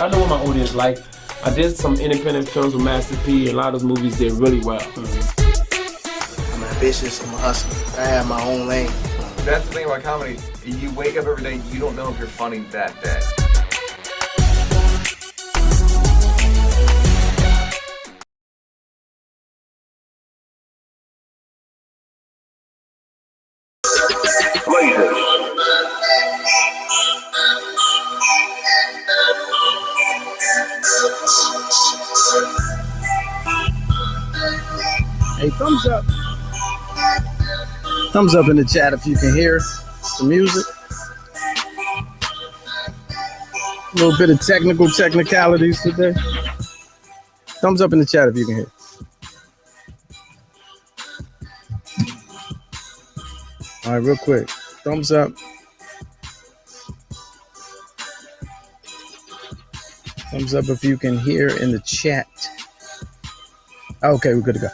I know what my audience like. I did some independent films with Master P, and a lot of those movies did really well. I'm ambitious, I'm a hustler. I have my own lane. That's the thing about comedy. You wake up every day, you don't know if you're funny that day. Hey, thumbs up. Thumbs up in the chat if you can hear the music. A little bit of technicalities today. Thumbs up in the chat if you can hear. All right, real quick. Thumbs up. Thumbs up if you can hear in the chat. Okay, we're good to go.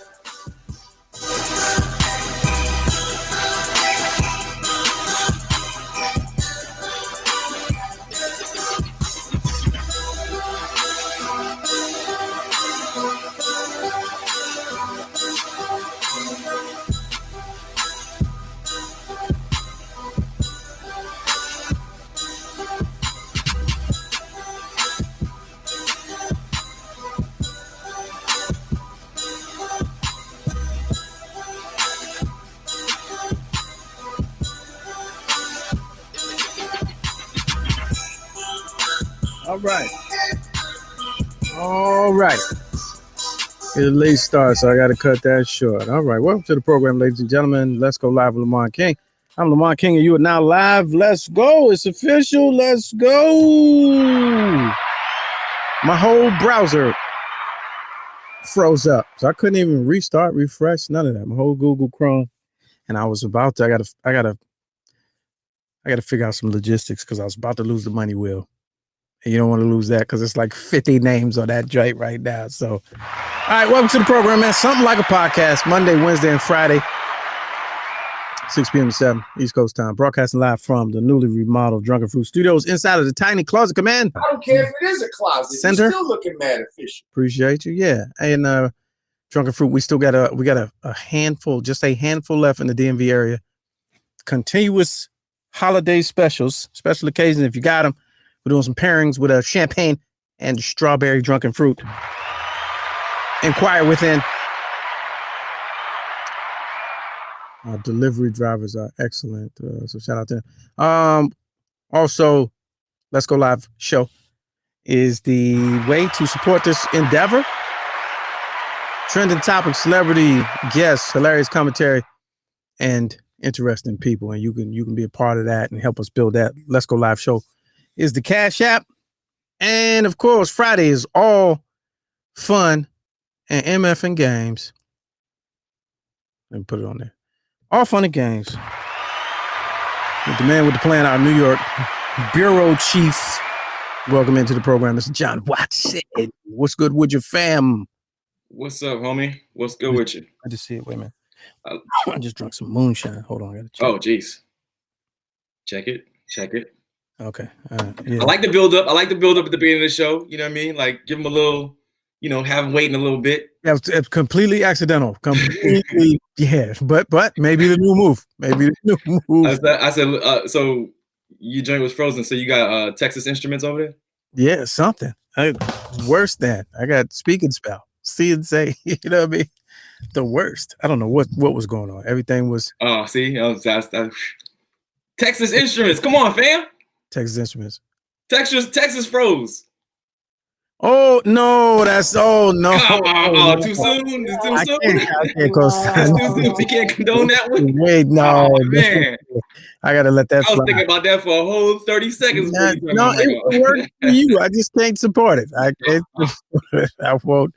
All right. It's a late start, so I got to cut that short. All right. Welcome to the program, ladies and gentlemen. Let's go live with Lamont King. I'm Lamont King, and you are now live. Let's go. It's official. Let's go. My whole browser froze up, so I couldn't even restart, refresh, none of that. My whole Google Chrome, and I was about to. I gotta figure out some logistics because I was about to lose the money wheel. And you don't want to lose that because it's like 50 names on that joint right now. So, all right, welcome to the program, man. Something like a podcast, Monday, Wednesday, and Friday, 6 p.m. to 7 East Coast time. Broadcasting live from the newly remodeled Drunken Fruit Studios inside of the tiny closet command. I don't care if it is a closet. Center. You're still looking mad official. Appreciate you, yeah. And Drunken Fruit, we still got a handful, just a handful left in the DMV area. Continuous holiday specials, special occasions if you got them. We're doing some pairings with a champagne and strawberry Drunken Fruit. Inquire within. Our delivery drivers are excellent. So shout out to them. Also, Let's Go Live show is the way to support this endeavor. Trending topics, celebrity guests, hilarious commentary, and interesting people. And you can be a part of that and help us build that. Let's Go Live show is the Cash App. And of course, Friday is all fun and MF and games. Let me put it on there. All fun and games. With the man with the plan, our New York bureau chief. Welcome into the program, Mr. John Watson. What's good with your fam? What's up, homie? What's good with you? I just see it. Wait a minute. I just drank some moonshine. Hold on. I gotta check. Oh, geez. Check it. Okay. Yeah. I like the build up. I like the build up at the beginning of the show. You know what I mean? Like give them a little, have them waiting a little bit. Yeah, it's completely accidental. Completely, yeah. But maybe the new move. I said, so your joint was frozen. So you got Texas Instruments over there? Yeah, something. Worse than I got speaking spell. See and say. You know what I mean? The worst. I don't know what was going on. Everything was. Oh, see, Texas Instruments. Come on, fam. Texas Instruments. Texas froze. Oh no, no. Come on, too soon. It's too soon. I can't go. It's too soon. We can't condone that one. Wait, no, man. I gotta let that. I was thinking about that for a whole 30 seconds. No, it worked for you. I just can't support it. I can't. I won't.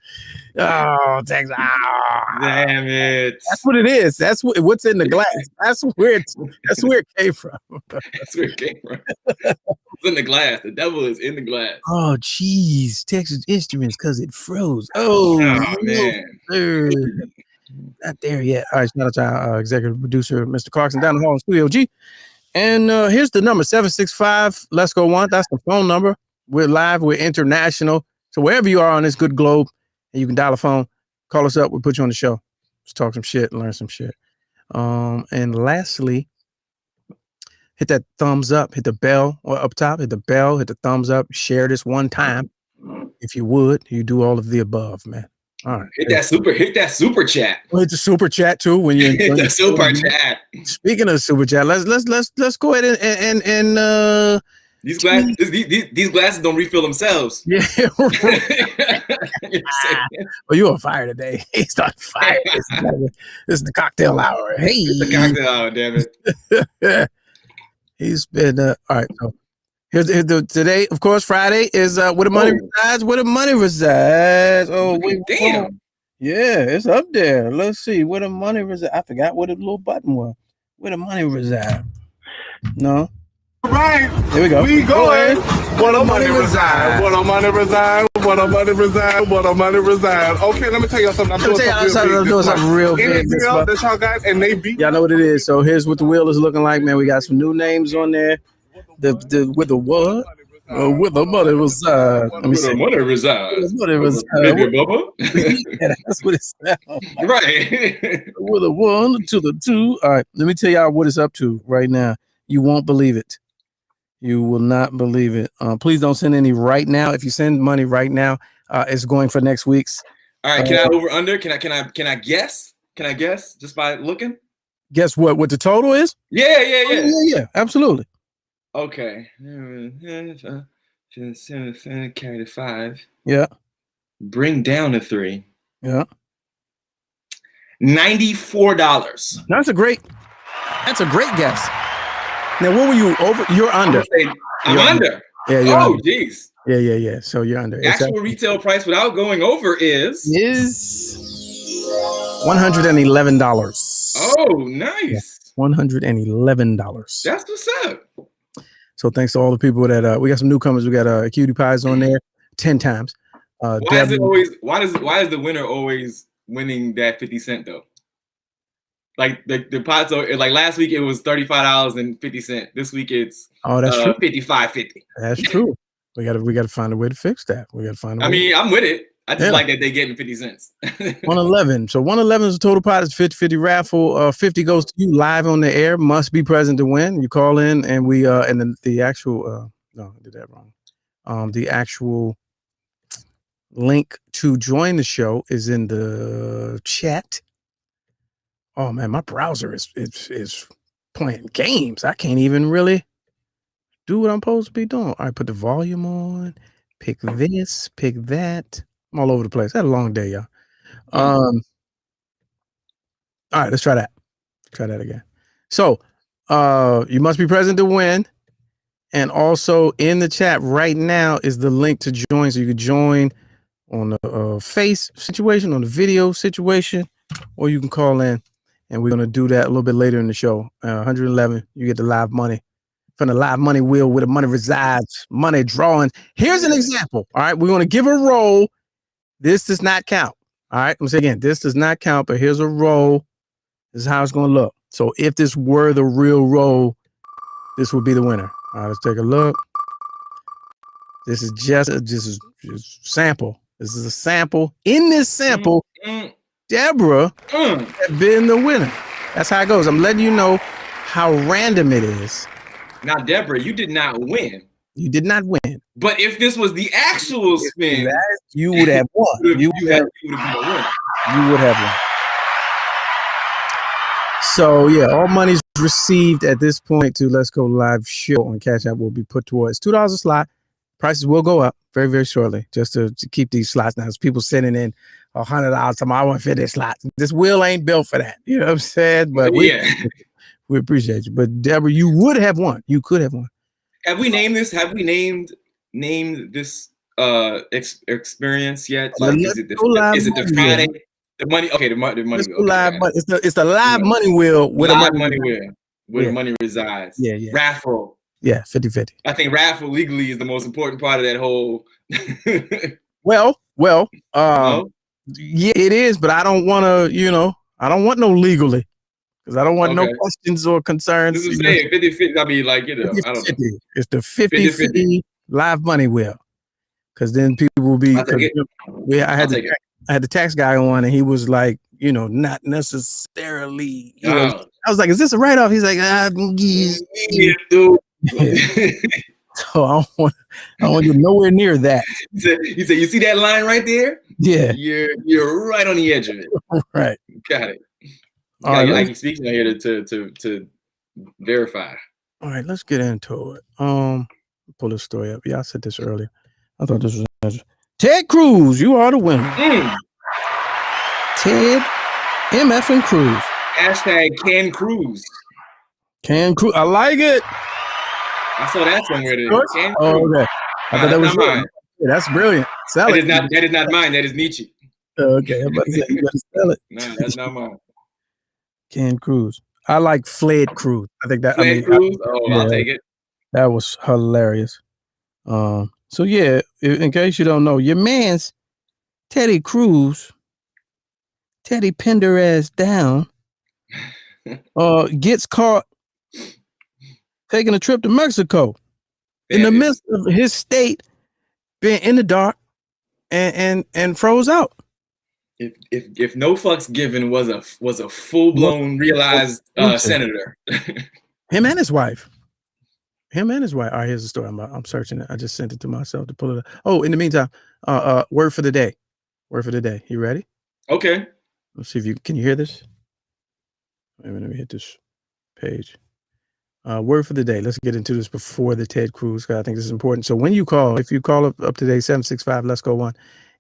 Oh, Texas. Oh. Damn it. That's what it is. That's what's in the glass. That's where it came from. That's where it came from. It's in the glass. The devil is in the glass. Oh, geez. Texas Instruments because it froze. Oh man. Not there yet. All right, shout out to our executive producer, Mr. Clarkson, down the hall in Studio G. And here's the number, 765 Let's Go One. That's the phone number. We're live. We're international. So wherever you are on this good globe, and you can dial a phone, call us up. We'll put you on the show. Let's talk some shit and learn some shit. And lastly, hit that thumbs up, hit the bell or up top, hit the bell, hit the thumbs up, share this one time. If you would, you do all of the above, man. All right. Hit that super chat. We'll hit the super chat too when you hit the super chat. Speaking of super chat, let's go ahead and these glasses don't refill themselves. Yeah. Well, you on fire today. He's on fire. This is the cocktail hour. Hey, it's the cocktail hour, damn it. He's been all right. So here's today, of course, Friday is where the money resides. Where the money resides. Oh, wait, damn. Yeah, it's up there. Let's see where the money resides. I forgot what the little button was. Where the money resides. No. Right. Here we go. We going. Where the money resides. Where the money resides. Where the money resides. Where the money resides. Okay, let me tell you something. I'm doing something real big. Anything else that y'all got and they beat? Y'all know what it is. So here's what the wheel is looking like, man. We got some new names on there. With the what? Where the money resides. Let me see. Money resides. Money resides. Baby Bubba. Yeah, that's what it sounds like. Right. With a 1 to the 2. All right, let me tell y'all what it's up to right now. You won't believe it. You will not believe it. Please don't send any right now. If you send money right now, it's going for next week's. All right, can I over under? Can I guess? Can I guess just by looking? Guess what? What the total is? Yeah. Absolutely. Okay. Carry the 5. Yeah. Bring down the 3. Yeah. $94. That's a great guess. Now, what were you over? You're under. I'm under. Yeah. Oh, jeez. Yeah. So you're under. The actual retail price without going over is $111. Oh, nice. $111. That's what's up. So thanks to all the people that we got some newcomers. We got Cutie Pies on there 10 times. Why is the winner always winning that 50 cent though? Like the pots are like last week it was $35.50. This week it's true. $55.50. That's true. We gotta find a way to fix that. I mean, I'm with it. I just like that they're getting 50 cents. 111. So 111 is the total pot. It's 50-50 raffle. 50 goes to you live on the air. Must be present to win. You call in and we and then the actual no, I did that wrong. The actual link to join the show is in the chat. Oh man, my browser is playing games. I can't even really do what I'm supposed to be doing. All right, put the volume on, pick this, pick that. I'm all over the place. I had a long day, y'all. All right, let's try that. Try that again. So you must be present to win. And also in the chat right now is the link to join. So you can join on the face situation, on the video situation, or you can call in. And we're going to do that a little bit later in the show. 111, you get the live money from the live money wheel where the money resides, money drawing. Here's an example. All right, we're going to give a roll. This does not count. All right, I'm going to say again, this does not count, but here's a roll. This is how it's going to look. So if this were the real roll, this would be the winner. All right, let's take a look. This is just sample. This is a sample. In this sample, Deborah had been the winner. That's how it goes. I'm letting you know how random it is. Now, Deborah, you did not win. You did not win. But if this was the actual spin, you would have won. You would have won. So yeah, all money's received at this point to Let's Go Live show on Cash App will be put towards $2 a slot. Prices will go up very, very shortly just to keep these slots. Now, there's people sending in $100. I want to fit this slot. This wheel ain't built for that. You know what I'm saying? But we appreciate you. But Deborah, you would have won. You could have won. Have we named this? Have we named this experience yet? Like, is it the Friday? The money. Okay, the money. Live, it's the live money wheel with live money wheel where the money resides. Yeah. Raffle. Yeah, 50-50. I think raffle legally is the most important part of that whole. Well, yeah, it is, but I don't want to, I don't want no legally because I don't want no questions or concerns. This is saying 50-50. I mean, like, I don't know. It's the 50-50 live money wheel. because then people will be. I'll take it. I had the tax guy on, and he was like, not necessarily. Oh. I was like, "Is this a write off?" He's like, Yeah, dude. So I don't want you nowhere near that. He said, "You see that line right there? Yeah, you're right on the edge of it. Right. Got it. All right, I can speak on here to verify. All right, let's get into it. Pull this story up. Yeah, I said this earlier. I thought this was interesting. Ted Cruz, you are the winner. Ted MF and Cruz. Hashtag Can Cruz. Can Cruz. I like it. I saw that somewhere. Can Cruz. Okay. I thought that was mine. Yeah, that's brilliant. That is not mine. That is Nietzsche. Okay, I'm about to say, you better spell it. No, that's not mine. Can Cruz. I like Fled Cruz. I think that. Cruz. I'll take it. That was hilarious. So yeah, in case you don't know, your man's Teddy Cruz, Teddy pinned her ass down, gets caught taking a trip to Mexico in the midst of his state being in the dark and froze out. If no fucks given was a full blown realized senator. Him and his wife. All right, here's the story. I'm searching it. I just sent it to myself to pull it up. Oh, in the meantime, word for the day. You ready? Okay. Let's see if can you hear this? Wait a minute, let me hit this page. Word for the day. Let's get into this before the Ted Cruz, because I think this is important. So when you call, if you call up today, 765, let's go one,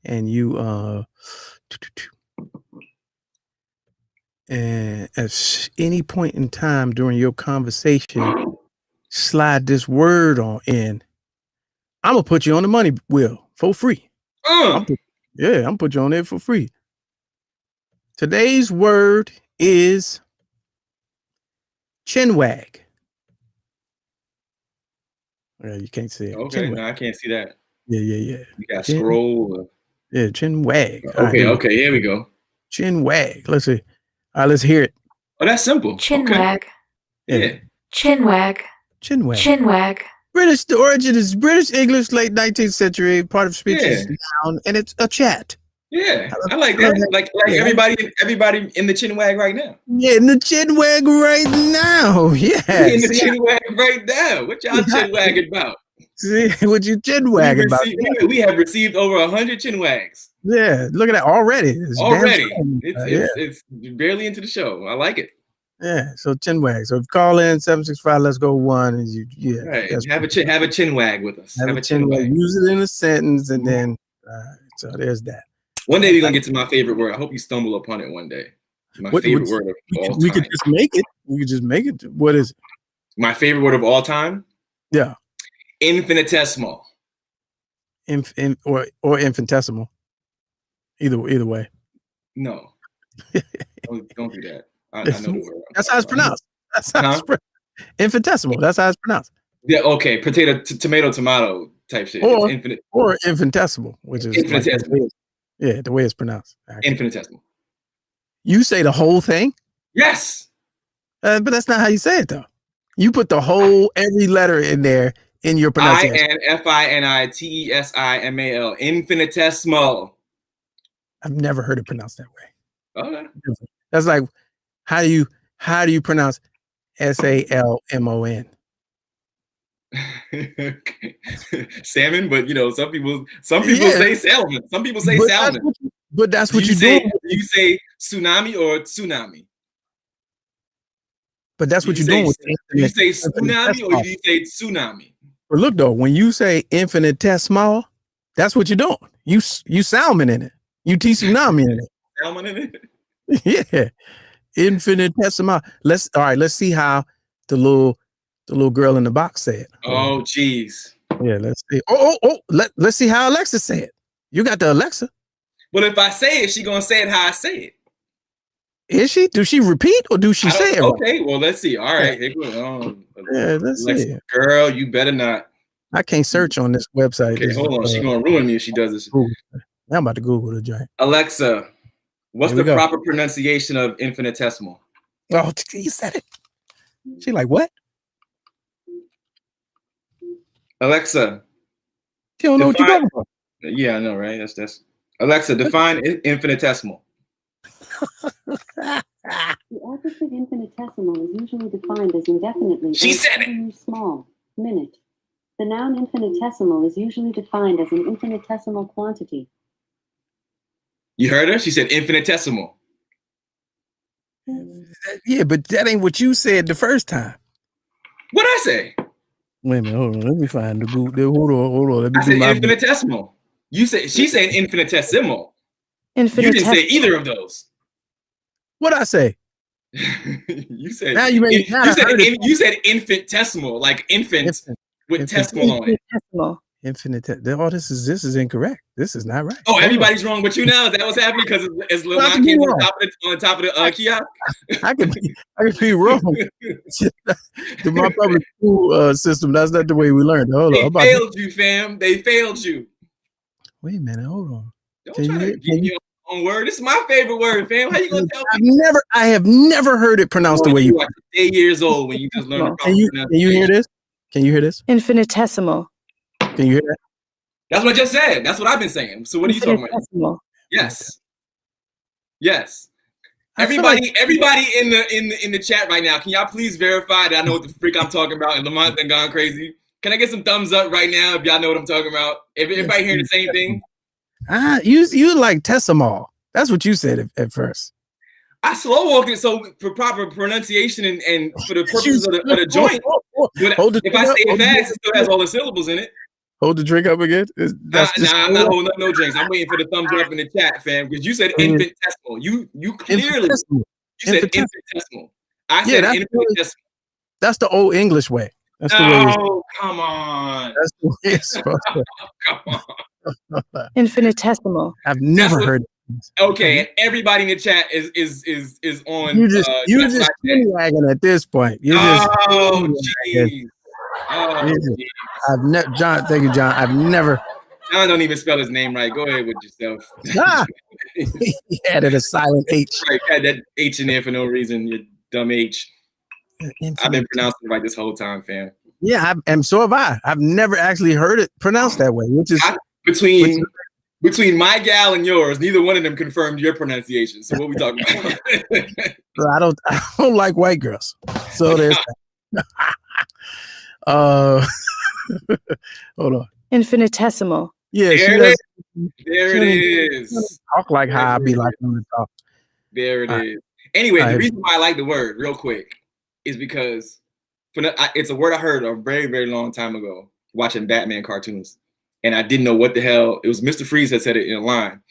and you and at any point in time during your conversation, slide this word in. I'm gonna put you on the money wheel for free. I'm gonna put you on there for free. Today's word is chinwag. Yeah, you can't see it. Okay, no, I can't see that. Yeah. You got scroll. Yeah, chinwag. Okay, here we go. Chinwag. Let's see. All right, let's hear it. Oh, that's simple. Chinwag. Okay. Yeah. Chinwag. Chinwag. Chinwag. British. The origin is British English, late 19th century. Part of speech is noun, and it's a chat. Yeah, I like that. Like everybody in the chinwag right now. Yeah, in the chinwag right now. Yeah. In the chinwag right now. What y'all chinwagging about? See what you chinwagging about? We have received over 100 chinwags. Yeah, look at that already. It's barely into the show. I like it. Yeah, so chinwag. So call in 765. Let's go one. And right. Have a chinwag with us. Have a chinwag. Use it in a sentence, and then so there's that. One day we're gonna get to my favorite word. I hope you stumble upon it one day. My favorite word of all time. We could just make it. What is it? My favorite word of all time? Yeah. Infinitesimal. Or infinitesimal. Either way. No. don't do that. I know the word. That's how it's pronounced. Infinitesimal. That's how it's pronounced. Yeah, okay. Potato, tomato type shit. Or infinitesimal, which is infinitesimal. The way it's pronounced. Actually. Infinitesimal. You say the whole thing? Yes. But that's not how you say it, though. You put the whole, every letter in there in your pronunciation. Infinitesimal. Infinitesimal. I've never heard it pronounced that way. Okay. That's like, how do you pronounce Salmon? Salmon, but some people say salmon. Some people say salmon. But that's what you do. Do you say tsunami or tsunami? But that's what you're doing. Do you say tsunami or do you say tsunami? But look though, when you say infinitesimal, that's what you're doing. You salmon in it. You tsunami in it. Salmon in it. Yeah, infinitesimal. Let's see how the little girl in the box said. Oh, geez. Yeah, let's see. Let's see how Alexa said it. You got the Alexa. But if I say it, she gonna say it how I say it. Is she? Do she repeat or do she say it? Okay, well, let's see. All right. Yeah, let's see. Girl, you better not. I can't search on this website. Okay, hold on. She's gonna ruin me if she does this. I'm about to Google the giant. Alexa, what's the proper pronunciation of infinitesimal? Oh, you said it. She like, what? Alexa. She don't know what you're talking about. Yeah, I know, right? That's Alexa, define infinitesimal. The opposite infinitesimal is usually defined as indefinitely She said it. Small minute. The noun infinitesimal is usually defined as an infinitesimal quantity. You heard her? She said infinitesimal. Yeah, but that ain't what you said the first time. What'd I say? Wait a minute, hold on. Let me find the Google. Hold on. Let me I said infinitesimal. You said she's saying infinitesimal. You didn't say either of those. What'd I say? You said now you said infinitesimal, like infant with tesimal on it. Infinite. Oh, this is incorrect. This is not right. Oh, everybody's wrong with you now. Is that what's happening? Because it's Lamont came on top of the kiosk. I could be wrong. To my public school system, that's not the way we learned. Hold on. They failed you, fam. They failed you. Wait a minute. Hold on. Don't try to give your own word. This is my favorite word, fam. How you gonna tell me? I have never heard it pronounced the way you. Are 8 years old when you just learned. Can you hear this? Can you hear this? Infinitesimal. Can you hear that? That's what I just said. That's what I've been saying. So what are you talking about? Yes. Yes. Everybody in the chat right now, can y'all please verify that I know what the freak I'm talking about and Lamont done gone crazy? Can I get some thumbs up right now if y'all know what I'm talking about? If everybody hearing the same thing? You like Tessimal. That's what you said at first. I slow walked it so for proper pronunciation and for the purposes of the joint. If I say it fast, it still has all the syllables in it. Hold the drink up again. Nah, I'm not holding up no drinks. I'm waiting for the thumbs up in the chat, fam, because you said infinitesimal. You clearly you said infinitesimal. I said infinitesimal. That's the old English way. That's the way. Oh, come on. That's the way it's supposed to. Come on. Infinitesimal. I've never heard. Okay, and everybody in the chat is on. You're just wagging at this point. You're just. Oh, jeez. I've never, John. Thank you, John. I've never. John don't even spell his name right. Go ahead with yourself. He added a silent H. Right, had that H in there for no reason. You dumb H. I've been pronouncing it right this whole time, fam. Yeah, and so have I. I've never actually heard it pronounced that way, which is between my gal and yours. Neither one of them confirmed your pronunciation. So what we talking about? I don't like white girls. So there's. Hold on. Infinitesimal. Yeah, there it is. Talk like how I be like on the talk. There it is. Anyway, the reason why I like the word real quick is because it's a word I heard a very, very long time ago watching Batman cartoons. And I didn't know what the hell, it was Mr. Freeze that said it in a line.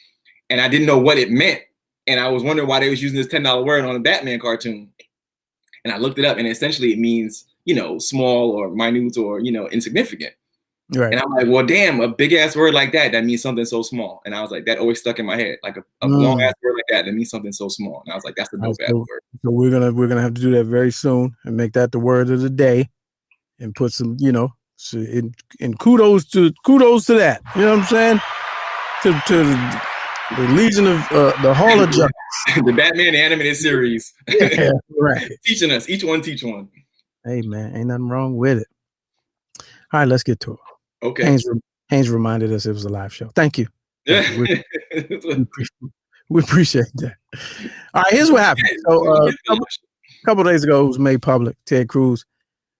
And I didn't know what it meant. And I was wondering why they was using this $10 word on a Batman cartoon. And I looked it up and essentially it means, small or minute or, insignificant. Right. And I'm like, well, damn, a big ass word like that means something so small. And I was like, that always stuck in my head. Like a long ass word like that means something so small. And I was like, that's the dope ass word. So we're gonna have to do that very soon and make that the word of the day and put some, and kudos to that. You know what I'm saying? To the Legion of the Hall of Justice. The Batman animated series. Yeah, right. Teaching us. Each one teach one. Hey man, ain't nothing wrong with it. All right, let's get to it. Okay. Haynes reminded us it was a live show. Thank you. Yeah. We appreciate that. All right, here's what happened. So a couple of days ago, it was made public. Ted Cruz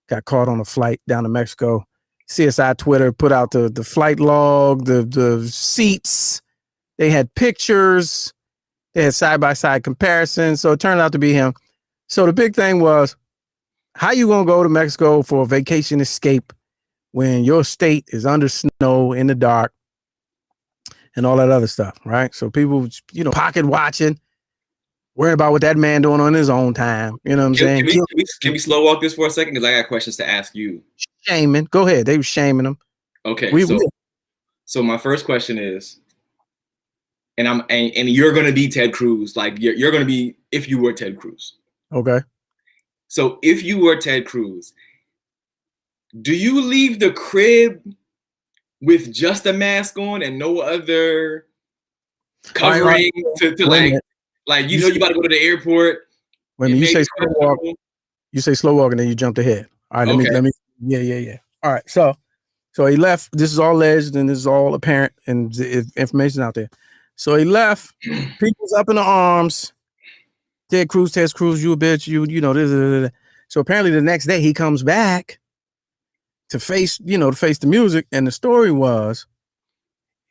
got caught on a flight down to Mexico. CSI Twitter put out the flight log, the seats. They had pictures. They had side-by-side comparisons. So it turned out to be him. So the big thing was, how you going to go to Mexico for a vacation escape when your state is under snow in the dark and all that other stuff, right? So people, pocket watching, worrying about what that man doing on his own time. You know what I'm saying? Can we slow walk this for a second? Because I got questions to ask you. Shaming. Go ahead. They were shaming him. Okay. So my first question is, and you're going to be Ted Cruz. Like you're going to be, if you were Ted Cruz. Okay. So if you were Ted Cruz, do you leave the crib with just a mask on and no other covering to like you about to go to the airport? When you say slow walk, and then you jumped ahead. All right, let me. Yeah. All right, so So he left. This is all alleged and this is all apparent and information out there. So he left. People's up in the arms. Ted Cruz, you a bitch. You know this. So apparently the next day he comes back to face the music. And the story was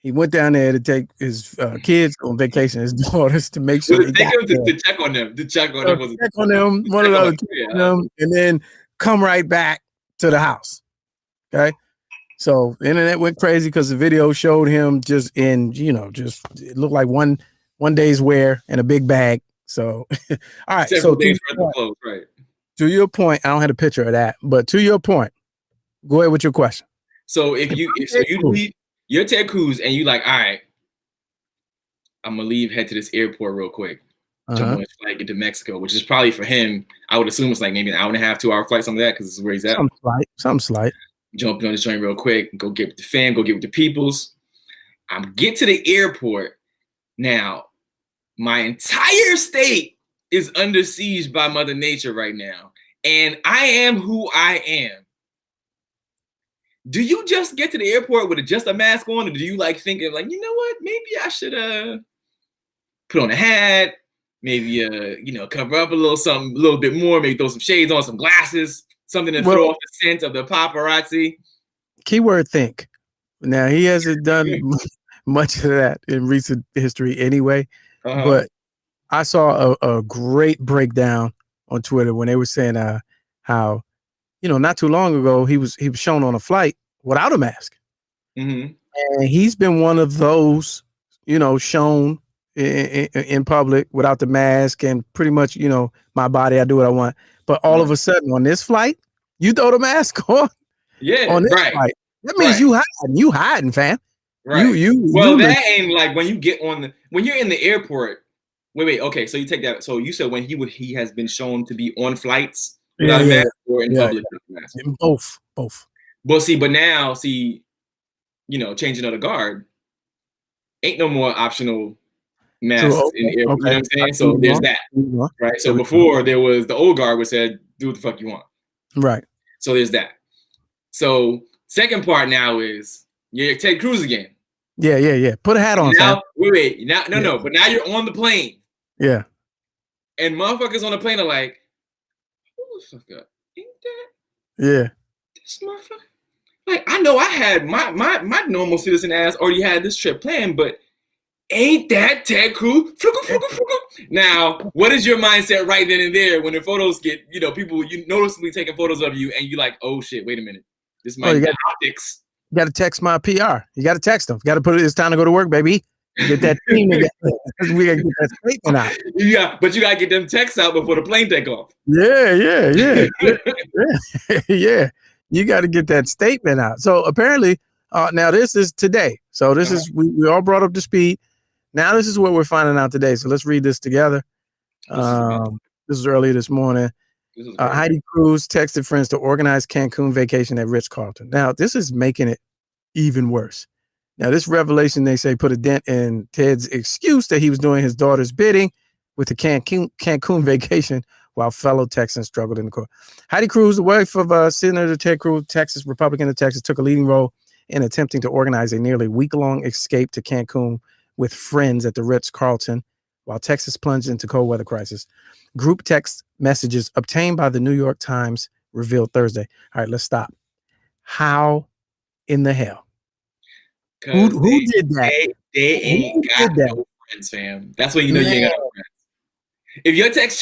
he went down there to take his kids on vacation, his daughters, to make sure to check on them. To check on them. Check on them. One of those, and then come right back to the house. Okay. So the internet went crazy because the video showed him just in, just it looked like one day's wear and a big bag. So, all right. Several days worth of clothes, right? To your point, I don't have a picture of that, but to your point, go ahead with your question. So if you leave, you're Ted Cruz and you like, all right, I'm gonna leave, head to this airport real quick, jump on his flight, get to Mexico, which is probably for him. I would assume it's like maybe an hour and a half, 2 hour flight, something like that, because this is where he's at. Something slight. Jumping on this joint real quick, go get with the fam, go get with the peoples. Get to the airport. Now, my entire state is under siege by Mother Nature right now. And I am who I am. Do you just get to the airport with just a mask on? Or do you like thinking like, you know what, maybe I should put on a hat, maybe cover up a little bit more, maybe throw some shades on, some glasses, something to throw off the scent of the paparazzi? Keyword think. Now he hasn't done much of that in recent history anyway. But I saw a great breakdown on Twitter when they were saying how, not too long ago he was shown on a flight without a mask, and he's been one of those, shown in public without the mask and pretty much, my body, I do what I want. But all of a sudden on this flight, you throw the mask on. Yeah, on this flight. That means you hiding, fam. Right. That ain't like when you get when you're in the airport. Wait. Okay, so you take that. So you said when he has been shown to be on flights without a mask or in public with a mask. Both. But now, changing of the guard ain't no more optional masks in the airport. Okay. You know what I'm saying? So there's that, right? So before there was the old guard which said, "Do what the fuck you want." Right. So there's that. So second part now is you're Ted Cruz again. Yeah. Put a hat on. Now, wait. No. But now you're on the plane. Yeah. And motherfuckers on the plane are like, "Who the fuck up? Ain't that? Yeah. This motherfucker." Like, I know I had my normal citizen ass already had this trip planned, but ain't that Ted Cruz? Now, what is your mindset right then and there when the photos get, people you noticeably taking photos of you and you like, oh shit, wait a minute, this might be optics. You got to text my PR. You got to text them. Got to put it. It's time to go to work, baby. Get that team together. We got to get that statement out. Yeah, but you got to get them texts out before the plane take off. Yeah. Yeah. You got to get that statement out. So apparently, now this is today. So this is we all brought up to speed. Now this is what we're finding out today. So let's read this together. This is early this morning. Heidi Cruz texted friends to organize Cancun vacation at Ritz-Carlton. Now this is making it even worse. Now this revelation, they say, put a dent in Ted's excuse that he was doing his daughter's bidding with the Cancun vacation while fellow Texans struggled in the court. Heidi Cruz, the wife of Senator Ted Cruz, Republican of Texas, took a leading role in attempting to organize a nearly week-long escape to Cancun with friends at the Ritz-Carlton while Texas plunged into cold weather crisis. Group text messages obtained by the New York Times revealed Thursday. All right, let's stop. How in the hell? Who did that? They ain't got no friends, fam. That's when you know you ain't got no friends. If your text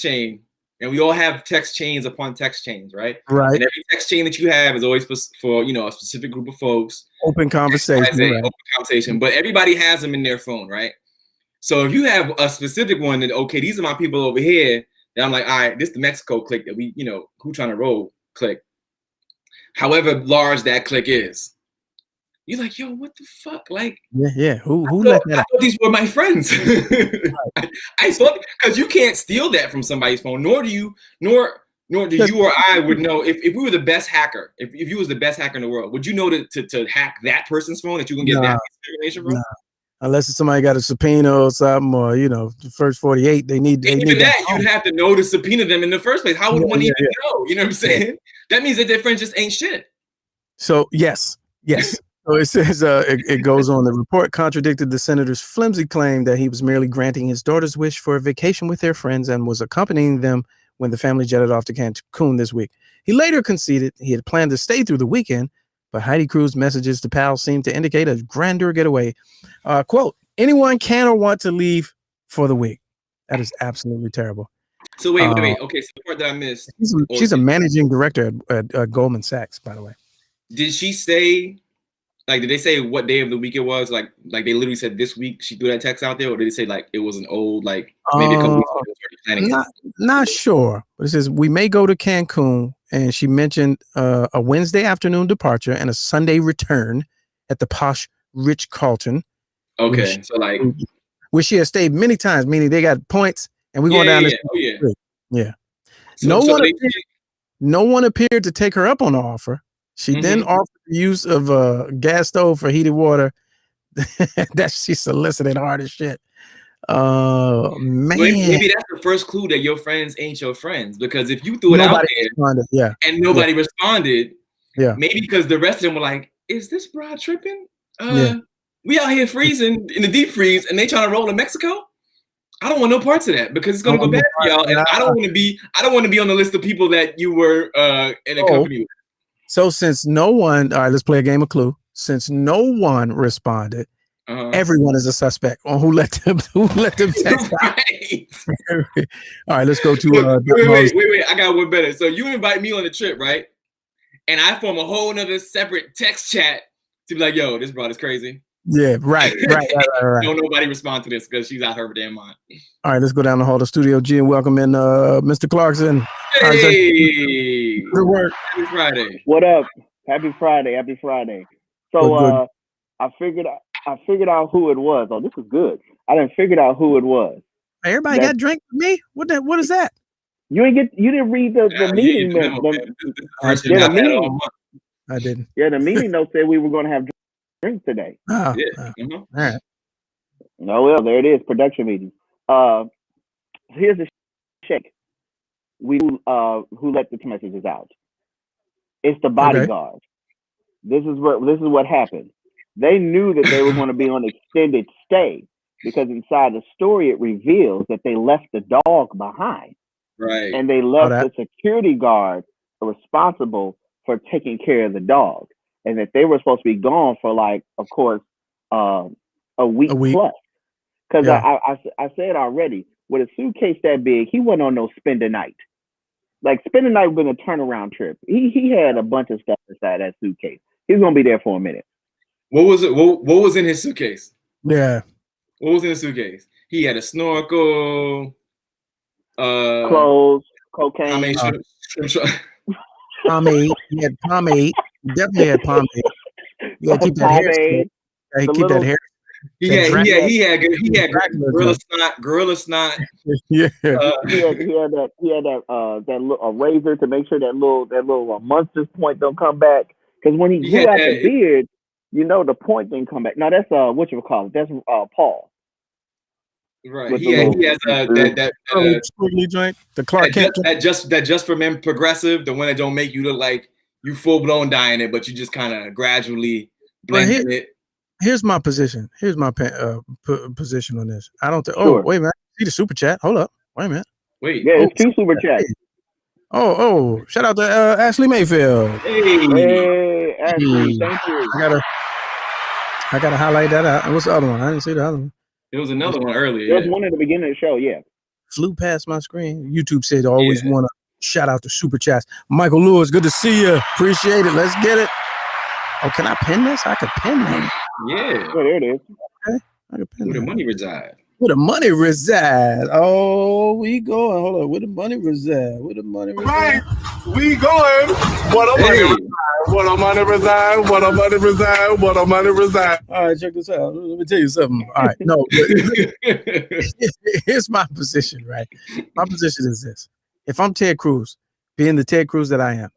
chain, and we all have text chains upon text chains, right? Right. And every text chain that you have is always for a specific group of folks. Open conversation. Right. Open conversation. But everybody has them in their phone, right? So if you have a specific one that, okay, these are my people over here, then I'm like, all right, this is the Mexico clique that we, who trying to roll clique. However large that clique is. You're like, yo, what the fuck? Like, yeah. Who let that out? I thought these were my friends. I thought, because you can't steal that from somebody's phone, nor do you or I would know if we were the best hacker. If you was the best hacker in the world, would you know to hack that person's phone that you can get that information from? Unless somebody got a subpoena or something, or the first 48, they need. Even that, you'd have to know to subpoena them in the first place. How would one even know? You know what I'm saying? That means that their friends just ain't shit. So yes. So it says it goes on. The report contradicted the senator's flimsy claim that he was merely granting his daughter's wish for a vacation with their friends and was accompanying them when the family jetted off to Cancun this week. He later conceded he had planned to stay through the weekend, but Heidi Cruz's messages to pals seemed to indicate a grander getaway. Quote, anyone can or want to leave for the week. That is absolutely terrible. So wait. Okay, so the part that I missed. She's a managing director at Goldman Sachs, by the way. Did she say, like, did they say what day of the week it was? Like they literally said this week she threw that text out there, or did they say like it was an old, like maybe a couple weeks ago? Not sure, but it says we may go to Cancun, and she mentioned a Wednesday afternoon departure and a Sunday return at the posh Ritz-Carlton. Okay, so like where she has stayed many times, meaning they got points, and we going down this. Yeah. No one appeared to take her up on the offer. She then offered the use of a gas stove for heated water that she solicited hard as shit. Man. Maybe that's the first clue that your friends ain't your friends, because if you threw it out there and nobody responded, maybe because the rest of them were like, is this broad tripping? We out here freezing in the deep freeze and they trying to roll to Mexico. I don't want no parts of that because it's gonna go bad for y'all, and I don't want to be on the list of people that you were in a company with. So since no one, all right, let's play a game of Clue. Since no one responded, everyone is a suspect on who let them text. Right. All right, let's go to wait. I got one better. So you invite me on a trip, right? And I form a whole nother separate text chat to be like, yo, this broad is crazy. Yeah, right. Don't nobody respond to this because she's out her damn mind. All right, let's go down the hall to Studio G and welcome in Mr. Clarkson. Hey, good work. Happy Friday. What up? Happy Friday. So I figured out who it was. Oh, this is good. I done figured out who it was. Everybody got a drink with me? What is that? You didn't read the meeting notes. I didn't. Yeah, the meeting notes said we were going to have drinks today. All right. Oh well, there it is. Production meeting. Here's the shake. We who let the messages out. It's the bodyguard. This is what happened. They knew that they were going to be on extended stay because inside the story it reveals that they left the dog behind. Right. And they left the security guard responsible for taking care of the dog, and that they were supposed to be gone for like, of course, a week plus. Because I said already, with a suitcase that big, he wasn't on no spend a night. Like spend a night would have been a turnaround trip. He had a bunch of stuff inside that suitcase. He's gonna be there for a minute. What was it? What was in his suitcase? Yeah. What was in his suitcase? He had a snorkel, clothes, cocaine. Pomade. He had pomade. He definitely had pomade. You gotta keep that hair. He keep that hair. He had gorilla snot. Yeah. He had that little razor to make sure that little monster's point don't come back. Because when he grew out the beard, the point didn't come back. No, that's what you would call it. That's Paul. Right. He has that squiggly joint. The Clark Kent. That just for men progressive, the one that don't make you look like you full blown dyeing it, but you just kind of gradually blend it. Here's my position. Here's my position on this. I don't think. Sure. Oh, wait a minute. See the super chat. Hold up. Wait a minute. Wait. Yeah, it's 2 super chats. Oh! Shout out to Ashley Mayfield. Hey, Ashley. Thank you. I gotta highlight that out. And what's the other one? I didn't see the other one. There was another one earlier. There was one at the beginning of the show. Yeah. Flew past my screen. YouTube said always want to shout out to super chats. Michael Lewis, good to see you. Appreciate it. Let's get it. Oh, can I pin this? I could pin that. Yeah. Oh, there it is. Okay. I can pin Where that. the money reside. Where the money reside? Oh, we going. Hold on. Where the money reside? Where the money reside? Right. We going. What a money reside. What a money reside. What a money reside. What a money reside. All right, check this out. Let me tell you something. All right. No. Here's my position, right? My position is this. If I'm Ted Cruz, being the Ted Cruz that I am,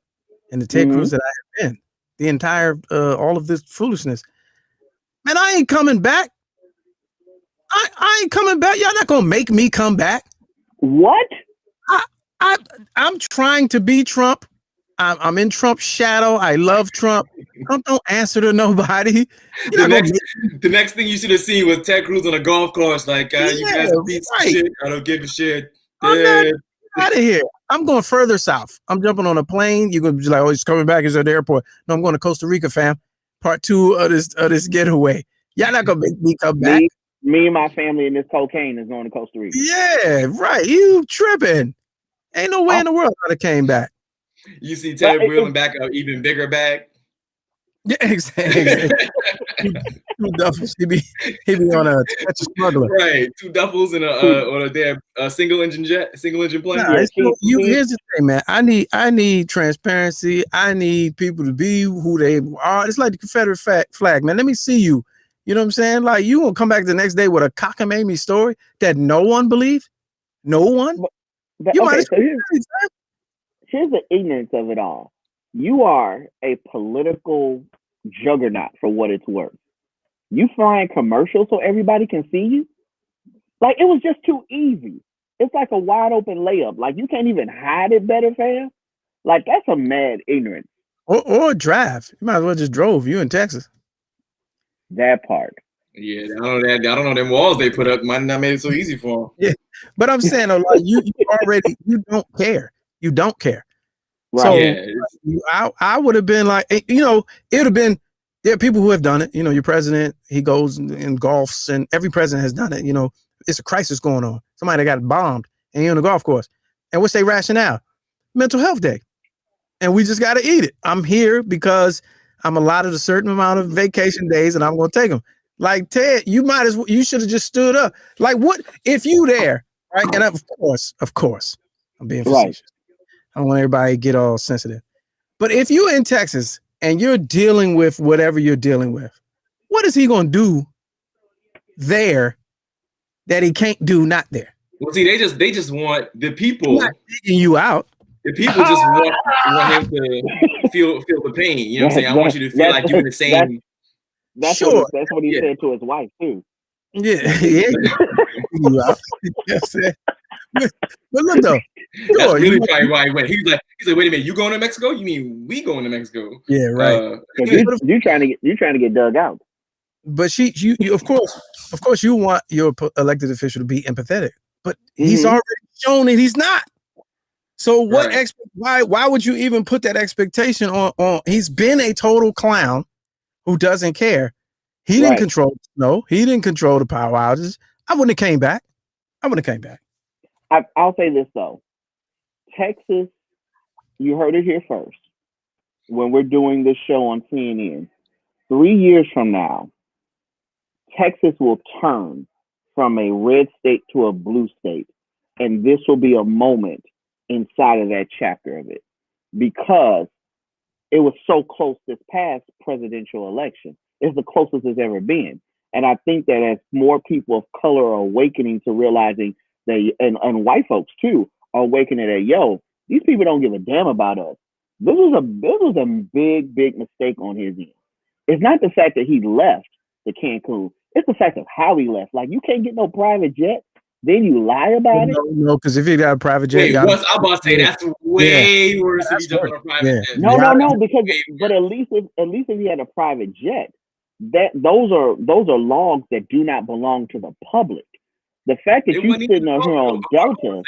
and the Ted Cruz that I have been, the entire all of this foolishness, man, I ain't coming back. I ain't coming back. Y'all not gonna make me come back. What? I'm trying to be Trump. I'm in Trump's shadow. I love Trump. Don't answer to nobody. The next thing you should have seen was Ted Cruz on a golf course, like, you guys are piece of shit. I don't give a shit. I'm not out of here. I'm going further south. I'm jumping on a plane. You're gonna be like, oh, he's coming back. He's at the airport. No, I'm going to Costa Rica, fam. Part 2 of this getaway. Y'all not gonna make me come back. Me and my family and this cocaine is going to Costa Rica. Yeah, right. You tripping? Ain't no way in the world I'd have came back. You see Ted wheeling back an even bigger bag. Yeah, exactly. 2 duffels. He be on a smuggler. Right, 2 duffels and on a damn single engine plane. Nah, here's the thing, man. I need transparency. I need people to be who they are. It's like the Confederate flag, man. Let me see you. You know what I'm saying? Like, you gonna come back the next day with a cockamamie story that no one believed? No one? But okay, so here's the ignorance of it all. You are a political juggernaut for what it's worth. You flying commercials so everybody can see you? Like, it was just too easy. It's like a wide open layup. Like, you can't even hide it better, fam. Like, that's a mad ignorance. Or drive. You might as well just drove. You in Texas. That part. Yeah, I don't know them walls they put up might not made it so easy for them. Yeah, but I'm saying, like, you don't care. You don't care. Right. So I would have been like, it would have been, there are people who have done it. Your president, he goes and golfs, and every president has done it. It's a crisis going on. Somebody got bombed and you're on the golf course. And what's their rationale? Mental health day. And we just got to eat it. I'm here because I'm allotted a certain amount of vacation days and I'm going to take them. Like, Ted, you should have just stood up. Like, what if you there, right? And of course, I'm being facetious. I don't want everybody to get all sensitive. But if you're in Texas and you're dealing with whatever you're dealing with, what is he going to do there that he can't do not there? Well, see, they just want the people. Not digging you out. The people just want him to feel the pain. You know what I'm saying? I want you to feel like you're in the same. That's what he said to his wife too. Yeah. But look though, that's really probably why he went. He's like, wait a minute, you going to Mexico? You mean we going to Mexico? Yeah, right. You trying to get dug out. But you of course you want your elected official to be empathetic, but he's already shown that he's not. So what? Right. Why would you even put that expectation on? He's been a total clown who doesn't care. He didn't control. No, he didn't control the power outages. I wouldn't have came back. I'll say this though, Texas, you heard it here first. When we're doing this show on CNN, 3 years from now, Texas will turn from a red state to a blue state, and this will be a moment inside of that chapter of it, because it was so close this past presidential election. It's the closest it's ever been. And I think that as more people of color are awakening to realizing that, and white folks too, are awakening that, these people don't give a damn about us. This was a big, big mistake on his end. It's not the fact that he left the Cancun. It's the fact of how he left. Like, you can't get no private jet, then you lie about it. No, because if you got a private jet, I'm about to say that's way worse if you jump on a private jet. No, because but at least if he had a private jet, those are logs that do not belong to the public. The fact that you sitting on here on Delta,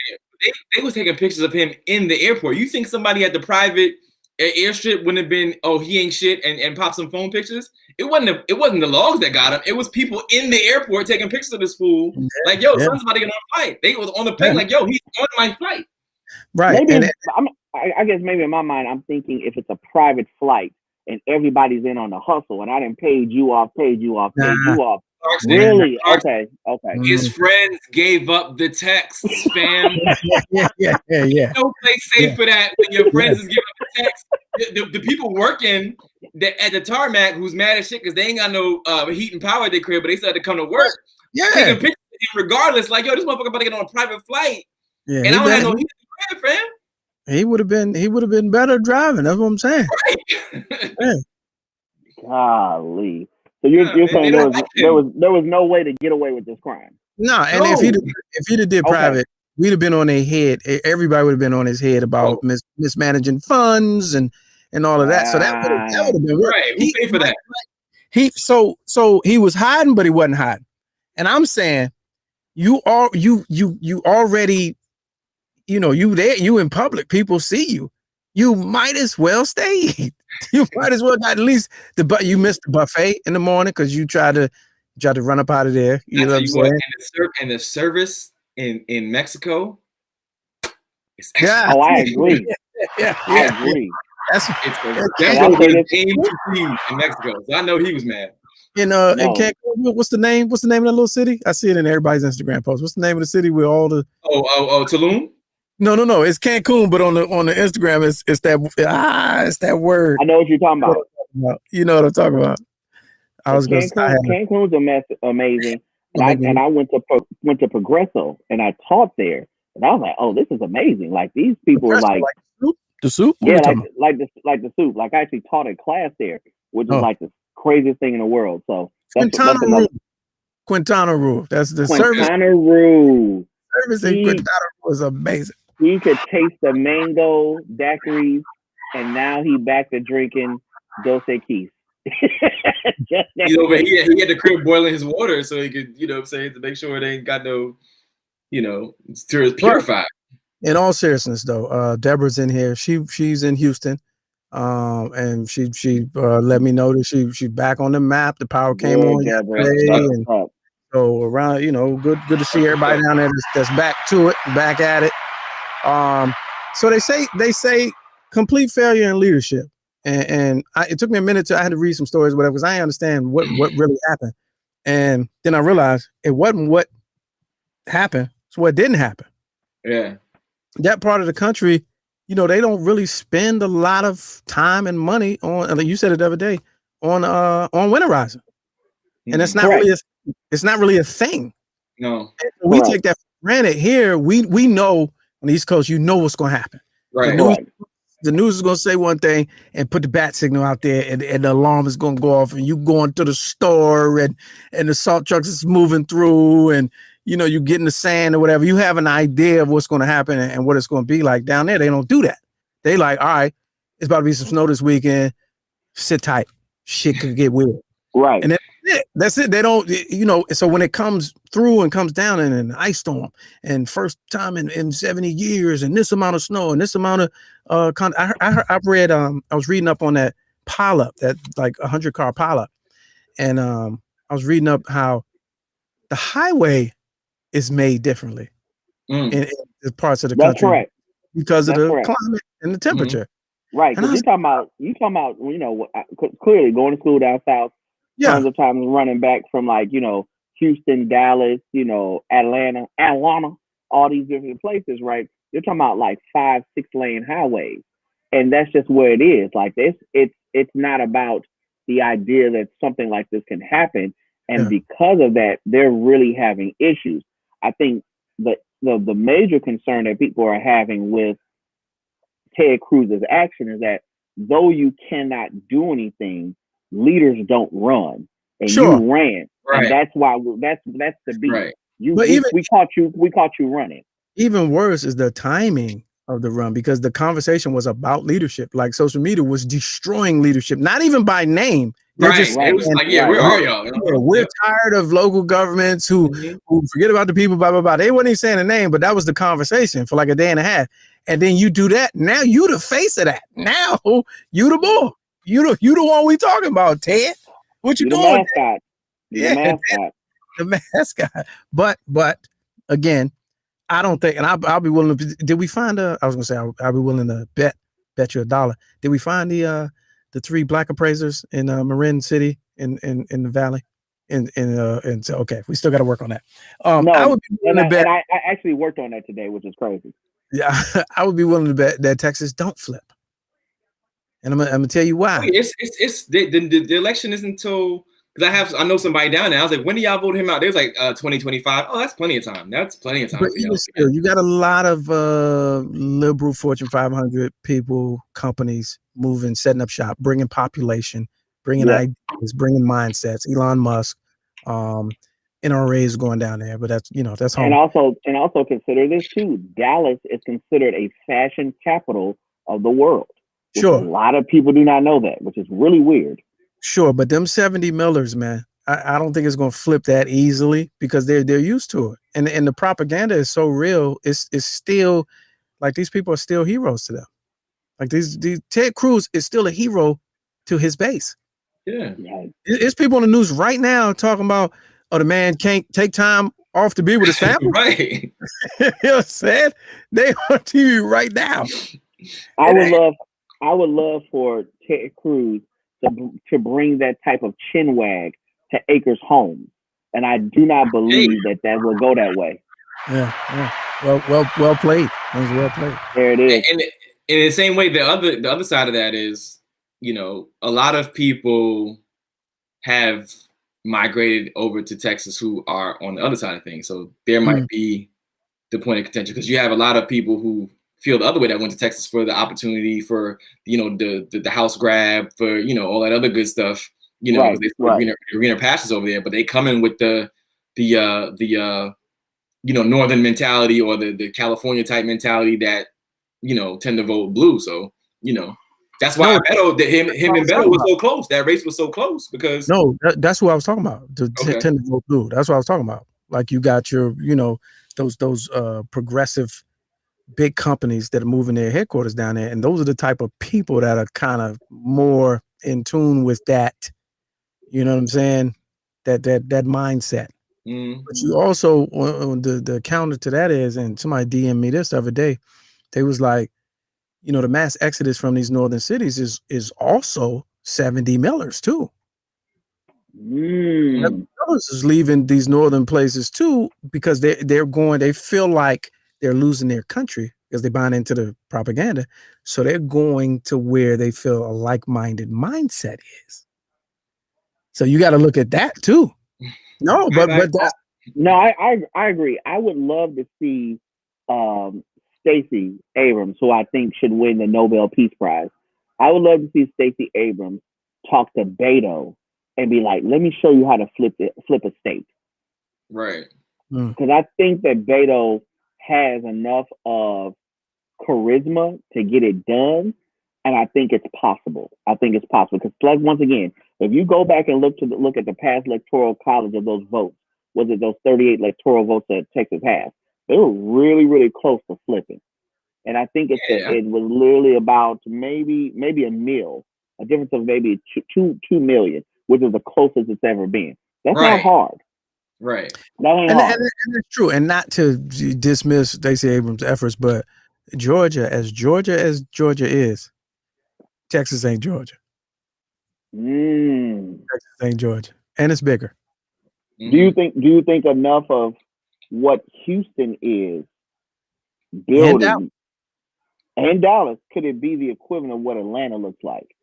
they was taking pictures of him in the airport. You think somebody at the private airstrip wouldn't have been, he ain't shit, and pop some phone pictures? It wasn't the logs that got him. It was people in the airport taking pictures of this fool. Like, son's about to get on a flight. They was on the plane like, he's on my flight. Right. Maybe I guess maybe in my mind I'm thinking if it's a private flight and everybody's in on the hustle, and I done paid you off. Really? Okay. His friends gave up the text, fam. Yeah. No place safe for that when your friends is giving up the text. The people working at the tarmac who's mad as shit because they ain't got no heat and power at their crib, but they said to come to work. Yeah. Taking pictures of him regardless, like, this motherfucker about to get on a private flight. Yeah. And I don't have no heat in the crib, fam. He would have been better driving. That's what I'm saying. Right. Yeah. Golly. So you're saying there was no way to get away with this crime? No, and if he'd have did private, we'd have been on their head. Everybody would have been on his head about mismanaging funds and and all of that. So that would have been right. Who paid for that? So he was hiding, but he wasn't hiding. And I'm saying, you already, you in public, people see you. You might as well stay. You might as well got at least you missed the buffet in the morning because you tried to run up out of there. You know what I'm saying? And the service in Mexico. Yeah. Oh, I agree. I agree. That's the game to see in Mexico. So I know he was mad. In Cancun, what's the name? What's the name of that little city? I see it in everybody's Instagram post. What's the name of the city with all the? Tulum. No. It's Cancun, but on the Instagram, it's that word. I know what you're talking about. You know what I'm talking about. Cancun's amazing, and I went to Progreso, and I taught there, and I was like, oh, this is amazing. Like these people are like the soup. Yeah, like the soup. Like I actually taught a class there, which is like the craziest thing in the world. So Quintana Roo. That's the Quintana Roo. Service in Quintana Roo was amazing. He could taste the mango daiquiris, and now he back to drinking Dulce Keys. He's over here. He had the crib boiling his water so he could, to make sure it ain't got no, it's purified. In all seriousness, though, Deborah's in here. She's in Houston, and she let me know that she's back on the map. The power came on yesterday, and so around, good to see everybody down there that's back to it, back at it. So they say complete failure in leadership, and it took me a minute I had to read some stories, whatever, because I didn't understand what really happened, and then I realized it wasn't what happened; it's what didn't happen. Yeah. That part of the country, they don't really spend a lot of time and money on, like you said it the other day, on winterizing, and it's not really a thing. No, we take that for granted here. We know on the East Coast, what's going to happen. Right. The news is going to say one thing and put the bat signal out there, and the alarm is going to go off, and you going to the store, and the salt trucks is moving through, and you get in the sand or whatever. You have an idea of what's going to happen and what it's going to be like. Down there, they don't do that. They like, all right, it's about to be some snow this weekend. Sit tight. Shit could get weird. Right. And that's it. They don't, so when it comes through and comes down in an ice storm, and first time in 70 years, and this amount of snow and this amount of, I was reading up on that pileup, that like 100-car pileup. And I was reading up how the highway is made differently in parts of the country. Correct. Because of the climate and the temperature. Mm-hmm. Right. Because you're talking about, clearly going to school down south, tons of times running back from Houston, Dallas, Atlanta, all these different places, right? You're talking about like 5-6 lane highways. And that's just where it is. Like this, it's not about the idea that something like this can happen. And because of that, they're really having issues. I think that the major concern that people are having with Ted Cruz's action is that though you cannot do anything, leaders don't run, and you ran, and that's why that's the beat. Right. We caught you running. Even worse is the timing of the run, because the conversation was about leadership. Like social media was destroying leadership, not even by name. It was like, where are y'all? We're tired of local governments who forget about the people, blah, blah, blah. They weren't even saying a name, but that was the conversation for like a day and a half. And then you do that. Now you the face of that. Now you the bull. You the one we talking about, Ted. What you doing? The mascot. But again, I don't think, and I'll be willing to. Did we find I'll be willing to bet you $1. Did we find the 3 black appraisers in Marin City in the Valley? And so, okay, we still got to work on that. I would be willing to bet. I actually worked on that today, which is crazy. Yeah, I would be willing to bet that Texas don't flip, and I'm gonna tell you why. It's the election isn't until, because I know somebody down there. I was like, when do y'all vote him out? They was like 2025. Oh, that's plenty of time. That's plenty of time. But even still, you got a lot of liberal Fortune 500 people, companies moving, setting up shop, bringing population, bringing ideas, bringing mindsets. Elon Musk, NRA is going down there, but that's home. And also consider this too. Dallas is considered a fashion capital of the world. Sure. A lot of people do not know that, which is really weird. Sure, but them 70 millers, man, I don't think it's going to flip that easily because they're used to it, and the propaganda is so real. It's still like these people are still heroes to them. Like these Ted Cruz is still a hero to his base. Yeah, it's people on the news right now talking about, oh, the man can't take time off to be with his family. Right. You know what I'm saying? They on TV right now. I would love for Ted Cruz to bring that type of chin wag to Acres Homes, and I do not believe that will go that way. Yeah. Well played. That was well played. There it is. And in the same way, the other side of that is, you know, a lot of people have migrated over to Texas who are on the other side of things. So there might be the point of contention because you have a lot of people who feel the other way that went to Texas for the opportunity for, you know, the house grab, for, you know, all that other good stuff, you know, they greener pastures over there, but they come in with the you know, northern mentality or the California type mentality that, you know, tend to vote blue. So, you know, that's why him and Beto was so close. That race was so close because that's what I was talking about. Tend to vote blue. That's what I was talking about. Like you got your, you know, those progressive big companies that are moving their headquarters down there, and those are the type of people that are kind of more in tune with that. You know what I'm saying? That mindset. But you also, the counter to that is, and somebody DM'd me this the other day, they was like, you know, the mass exodus from these northern cities is also 70 millers too. Millers is leaving these northern places too because they feel like they're losing their country because they're buying into the propaganda. So they're going to where they feel a like-minded mindset is. So you got to look at that too. No, but that. No, I agree. I would love to see Stacey Abrams, who I think should win the Nobel Peace Prize. I would love to see Stacey Abrams talk to Beto and be like, "Let me show you how to flip a state." Right. Because I think that Beto has enough of charisma to get it done, and I think it's possible. Because, like, once again, if you go back and look at the past electoral college of those votes, was it those 38 electoral votes that Texas has? They were really, really close to flipping. And I think it was literally about maybe a difference of maybe 2 million, which is the closest it's ever been. That's not hard. Right. And it's true. And not to dismiss Stacey Abrams' efforts, but Georgia as Georgia is, Texas ain't Georgia. Texas ain't Georgia. And it's bigger. Do you think enough of what Houston is building and Dallas, could it be the equivalent of what Atlanta looks like?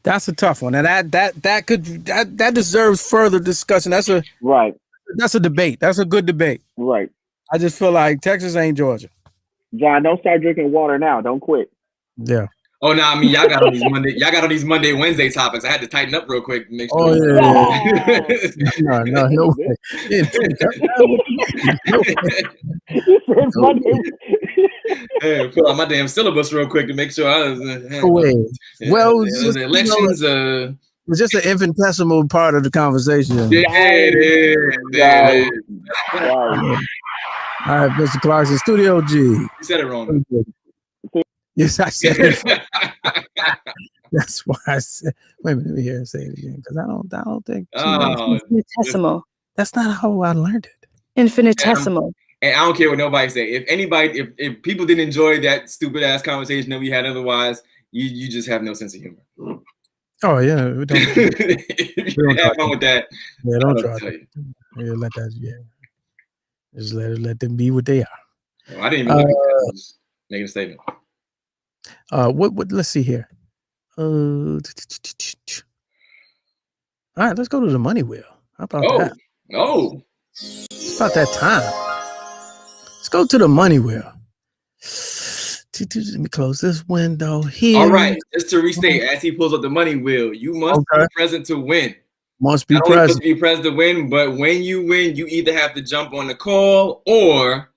That's a tough one. And that deserves further discussion. That's a debate. That's a good debate. Right. I just feel like Texas ain't Georgia. John, don't start drinking water now. Don't quit. Yeah. Oh no, I mean y'all got on these Monday, Wednesday topics. I had to tighten up real quick to make sure. No way. Hey, pull out my damn syllabus real quick to make sure I was. Well, elections. It's just an infinitesimal part of the conversation. Yeah, it is. All right, Mr. Clarkson, Studio G. You said it wrong. Yes, I said it. That's why I said. Wait a minute, let me hear it say it again, because I don't think. Infinitesimal. That's not how I learned it. Infinitesimal. And I don't care what nobody say. If people didn't enjoy that stupid ass conversation that we had otherwise, you just have no sense of humor. Oh yeah, we don't. If you have fun with that, yeah, don't try to. Yeah, let that. Yeah, just let them be what they are. Well, I didn't even look at that. I was making a statement. What? Let's see here. All right, let's go to the money wheel. How about that? Oh, it's about that time. Let's go to the money wheel. Let me close this window here. All right, just to restate, as he pulls up the money wheel, you must be present to win. Must be Not present. Only must be present to win, but when you win, you either have to jump on the call or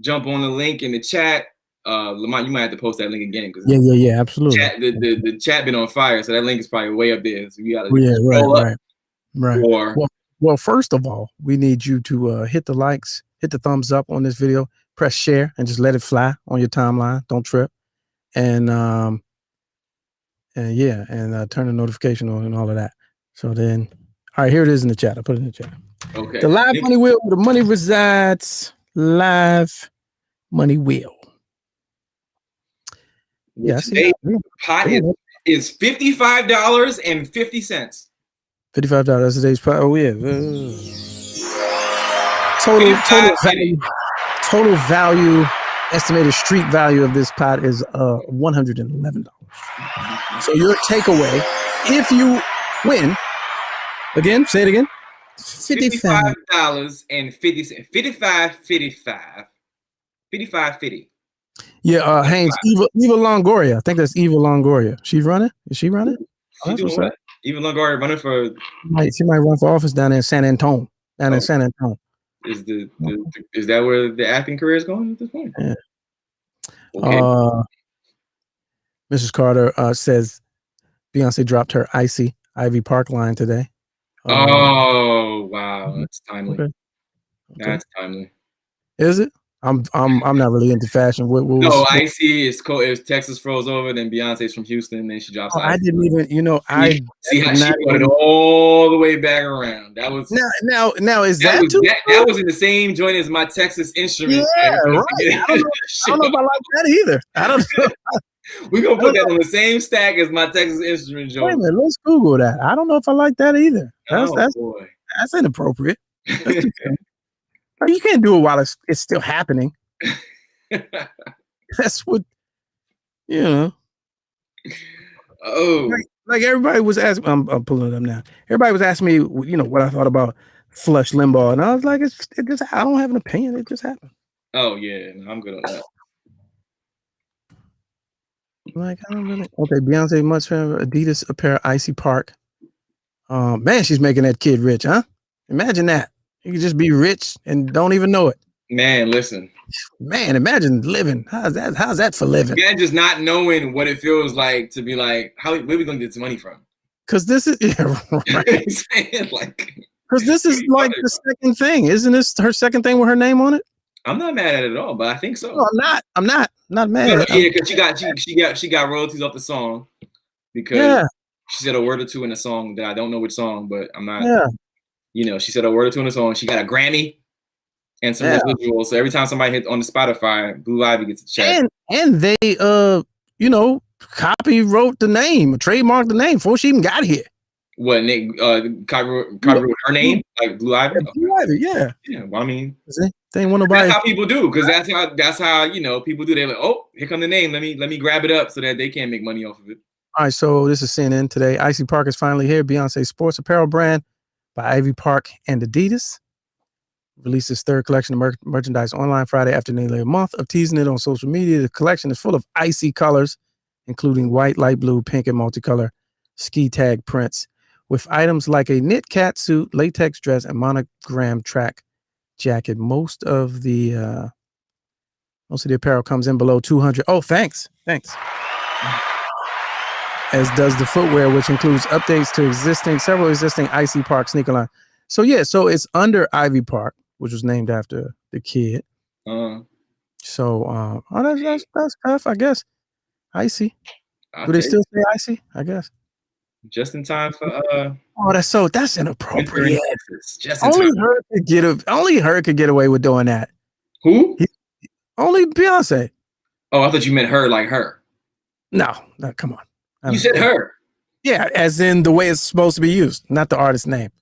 jump on the link in the chat Lamont, you might have to post that link again because yeah, absolutely. The chat been on fire, so that link is probably way up there. So you gotta right. Well, first of all, we need you to hit the likes, hit the thumbs up on this video, press share, and just let it fly on your timeline. Don't trip, and turn the notification on and all of that. So then, all right, here it is in the chat. I put it in the chat. Okay. The live money wheel where the money resides. Live money wheel. Yeah, today's pot is $55.50. $55. Today's pot. Oh yeah. Total value, estimated street value of this pot is $111. So your takeaway, if you win, again, say it again. $55.50. $55.50. Yeah, Haynes, Eva Longoria. I think that's Eva Longoria. She's running? Is she running? She doing what? Eva Longoria running for. She might run for office down there in San Antonio. In San Antonio. Is that where the acting career is going at this point? Yeah. Okay. Mrs. Carter says Beyonce dropped her Icy Ivy Park line today. Oh wow, that's timely. Okay. That's timely. Is it? I'm not really into fashion. No, Icy is cool. If Texas froze over, then Beyonce's from Houston, then she drops. I didn't even, I see how she put it all the way back around. That was now is that that was in the same joint as My Texas Instruments. Yeah, right. I don't know if I like that either. I don't know. We're gonna put that on the same stack as My Texas Instruments joint. Wait a minute, let's Google that. I don't know if I like that either. That's inappropriate. You can't do it while it's still happening. That's what, Oh, like everybody was asking. I'm pulling it up now. Everybody was asking me, what I thought about Flush Limbaugh, and I was like, it just I don't have an opinion. It just happened. Oh yeah, I'm good on that. Like I don't really. Okay, Beyonce much Adidas apparel Icy Park. Man, she's making that kid rich, huh? Imagine that. You could just be rich and don't even know it. Man, listen. Man, imagine living. How's that for living? Man, just not knowing what it feels like to be like, where are we gonna get this money from? Because this is right. Like, because this is like the second thing, isn't this her second thing with her name on it? I'm not mad at it at all, but I think so. No, I'm not mad. Yeah, because she got royalties off the song because she said a word or two in the song that I don't know which song, but I'm not. Yeah. She said a word or two in the song. She got a Grammy and some residuals. So every time somebody hits on the Spotify, Blue Ivy gets a check. And they copy wrote the name, trademarked the name before she even got here. What Nick copy wrote her name, like Blue Ivy? Blue Ivy, yeah. Yeah, well, I mean, they ain't want nobody. That's how people do, because that's how people do. They're like, oh, here come the name. Let me grab it up so that they can't make money off of it. All right, so this is CNN today. Icy Park is finally here. Beyonce sports apparel brand by Ivy Park and Adidas released its third collection of merchandise online Friday after nearly a month of teasing it on social media. The collection is full of icy colors, including white, light blue, pink, and multicolor ski tag prints, with items like a knit cat suit, latex dress, and monogram track jacket. Most of the apparel comes in below $200. Oh, thanks. As does the footwear, which includes updates to several existing Icy Park sneaker line. So it's under Ivy Park, which was named after the kid. So that's tough, I guess. Icy. Do they still say Icy? I guess. Just in time for that's inappropriate. Only her could get away with doing that. Who? Only Beyonce. Oh, I thought you meant her, like her. No, come on. You said her. Yeah, as in the way it's supposed to be used, not the artist's name.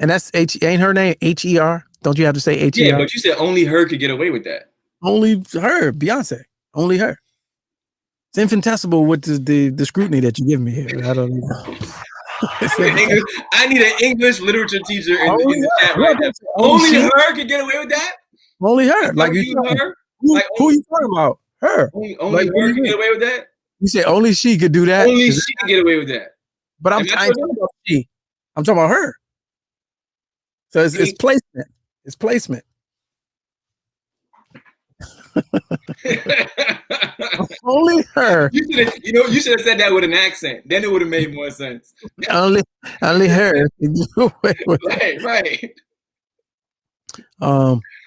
And that's ain't her name H-E-R? Don't you have to say H-E-R? Yeah, but you said only her could get away with that. Only her, Beyonce. Only her. It's infinitesimal with the scrutiny that you give me here. I don't know. I need an English literature teacher in the chat right now. Only her could get away with that? Only her. Like her? Who are you talking about? Her. Only her could get away with that? You said only she could do that? Only she could get away with that. But I ain't talking about she. I'm talking about her. So it's placement. It's placement. Only her. You should have said that with an accent. Then it would have made more sense. only her. Right.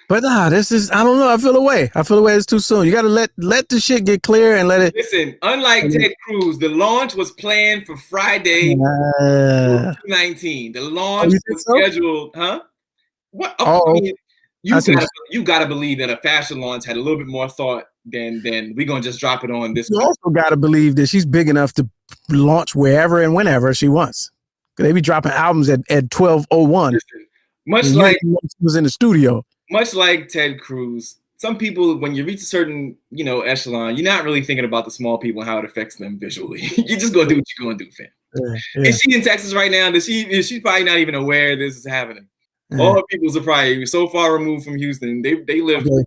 But this is, I don't know. I feel away. It's too soon. You got to let the shit get clear and let it. Listen, unlike Ted Cruz, the launch was planned for Friday, 19. The launch was scheduled, huh? What? You gotta believe that a fashion launch had a little bit more thought than we're gonna just drop it on this. You also gotta believe that she's big enough to launch wherever and whenever she wants. They be dropping albums at 12:01. Much like she was in the studio. Much like Ted Cruz, some people, when you reach a certain, echelon, you're not really thinking about the small people and how it affects them visually. You're just gonna do what you're gonna do, fam. Yeah. Is she in Texas right now? Is she probably not even aware this is happening? Yeah. All her peoples are probably so far removed from Houston. They live. Okay.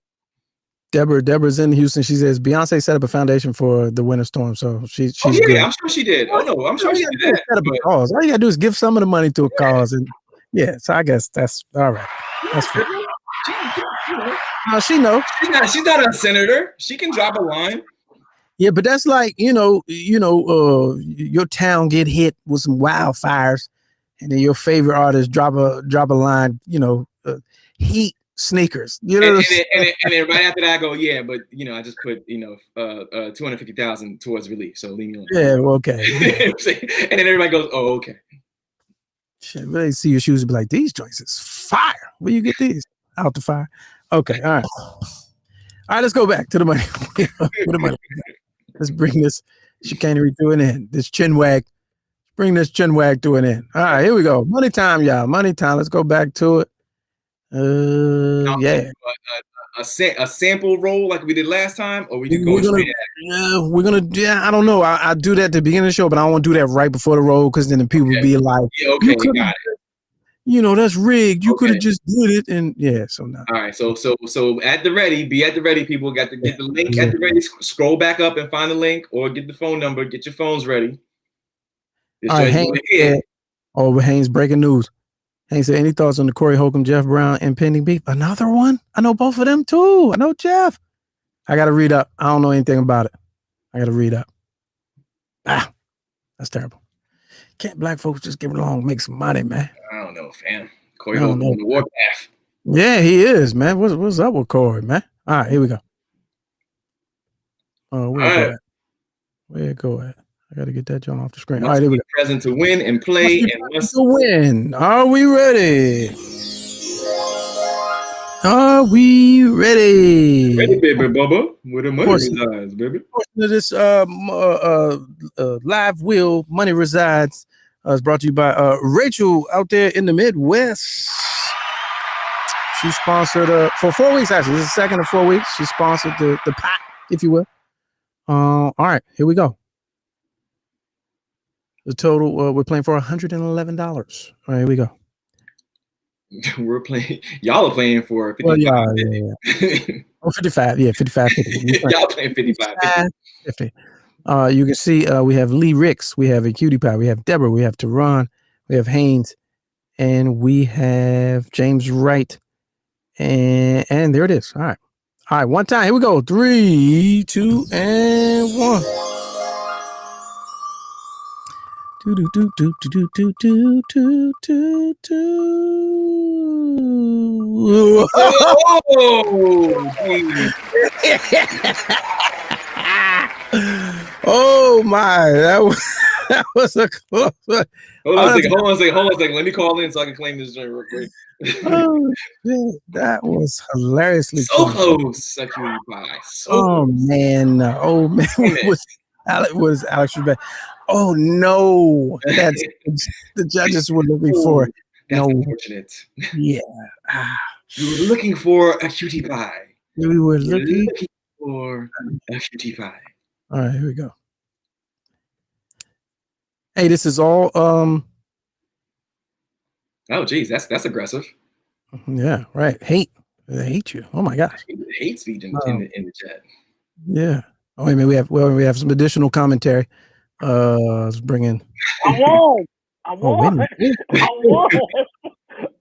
Deborah's in Houston. She says Beyonce set up a foundation for the winter storm, so she's good. I'm sure she did. Oh no, I'm sure she did that. Set up a cause. All you gotta do is give some of the money to a cause, and so I guess that's all right. That's fair. She knows. She's not a senator. She can drop a line. Yeah, but that's like your town get hit with some wildfires, and then your favorite artist drop a line. Heat sneakers. And then right after that I go, yeah, but I just put $250,000 towards relief, so leave me alone. Yeah, well, okay. And then everybody goes, oh, okay. Shit, they see your shoes and be like, these joints is fire. Where you get these? Out the fire. Okay, all right. All right, let's go back to the money. Let's bring this chicanery to an end. This chin wag. Bring this chin wag to an end. All right, here we go. Money time, y'all. Money time. Let's go back to it. Yeah. A sample roll like we did last time, or we just go straight at it? We're gonna. Yeah, I don't know. I do that at the beginning of the show, but I don't want to do that right before the roll because then the people will be like, yeah, okay, you got it. That's rigged. You could have just did it, and so now. All right, so at the ready, be at the ready, people. Got to get the link at the ready. Scroll back up and find the link, or get the phone number. Get your phones ready. All right, Haynes, breaking news. Haynes said, any thoughts on the Corey Holcomb, Jeff Brown impending beef? Another one? I know both of them too. I know Jeff. I got to read up. I don't know anything about it. I got to read up. That's terrible. Can't black folks just get along, make some money, man? I don't know, fam. Corey Holcomb on the warpath. Yeah, he is, man. What's up with Corey, man? All right, here we go. Oh, where it go at? I got to get that joint off the screen. All right, here we go. Present to win and play and must to win. Are we ready? Are we ready? Ready, baby, Bubba. Where the money resides, baby. This live wheel money resides is brought to you by Rachel out there in the Midwest. She sponsored for 4 weeks. Actually, this is the second of 4 weeks. She sponsored the pot, if you will. All right, here we go. The total we're playing for $111. All right, here we go. We're playing. Y'all are playing for 55. Well, yeah. Oh, 55. Yeah, 55. 50. Y'all playing 55. 50. You can see we have Lee Ricks, we have a Cutie Pie, we have Deborah, we have Teron, we have Haynes, and we have James Wright. And there it is. All right, one time. Here we go. 3, 2, and 1. Do do do do do do do do do do. Oh my! That was a close one. Hold on a second. Let me call in so I can claim this joint real quick. Oh, that was hilariously close. Oh man! Was Alex Trebek? Oh no! That's the judges were looking for. That's unfortunate. Yeah. We were looking for a cutie pie. We were looking for a cutie pie. All right, here we go. Hey, this is all. Oh, geez, that's aggressive. Yeah, right. They hate you. Oh my gosh. Hate speech in the chat. Yeah. Oh, wait a minute. We have some additional commentary. Let's bring in. I I won. I won.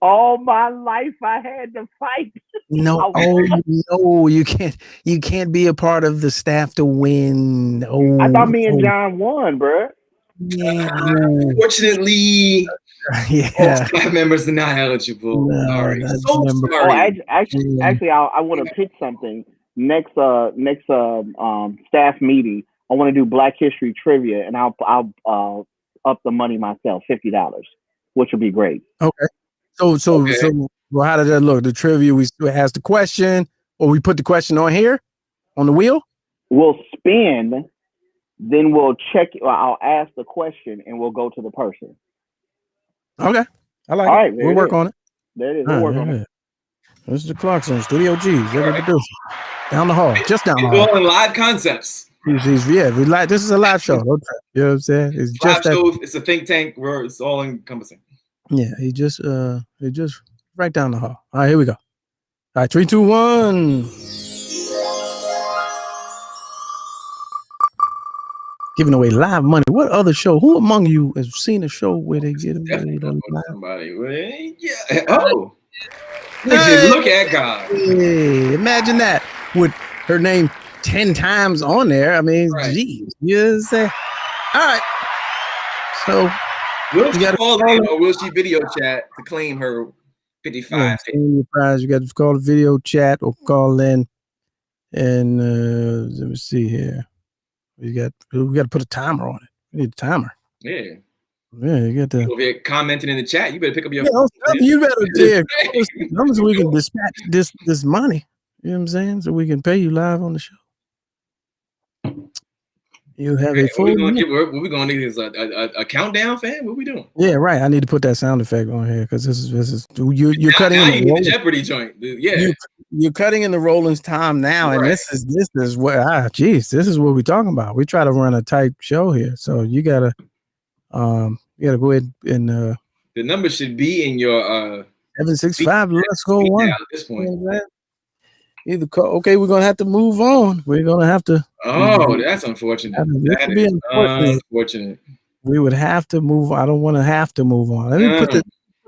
All my life I had to fight. No, no, you can't. You can't be a part of the staff to win. Oh, I thought me and John won, bro. Yeah. Unfortunately, all staff members are not eligible. No, sorry. that's So number- sorry. Actually, I want to pitch something next staff meeting. I want to do Black History trivia, and I'll up the money myself, $50, which would be great. Okay. So well, how did that look? The trivia, we ask the question, or we put the question on here on the wheel? We'll spin, then we'll check. I'll ask the question, and we'll go to the person. Okay. I like All it. right, We'll work on it. There it is. We'll work on it. This is the Clarkson, Studio G, executive producer. Down the hall, just down the hall. All in live concepts. This is a live show. No trap. You know what I'm saying? It's Live just that. show, it's a think tank where it's all encompassing. Yeah, he just right down the hall. All right, here we go. All right, 3, 2, 1. Giving away live money. What other show? Who among you has seen a show where they get away live? Somebody. Yeah. Oh. Hey, look at God. Hey, imagine that with her name 10 times on there. I mean, geez. You know what I'm saying? All right. So will she call in or will she video chat to claim her 55? You got to call the video chat or call in. And let me see here. We got to put a timer on it. We need a timer. Yeah. Yeah, you got to. If you're commenting in the chat, you better pick up your. You better so we can dispatch this money. You know what I'm saying? So we can pay you live on the show. You have a full. What we gonna need is a countdown, fam. What we doing? Yeah, right. I need to put that sound effect on here because this is you're cutting in the Jeopardy joint. Yeah, you're cutting in the Rollins time now, and this is what this is what we're talking about. We try to run a tight show here, so you gotta go ahead and the number should be in your 765. Let's go one at this point. Either okay, we're gonna have to move on. We're gonna have to. Oh, that's unfortunate. That is unfortunate. We would have to move. I don't want to have to move on. Let me put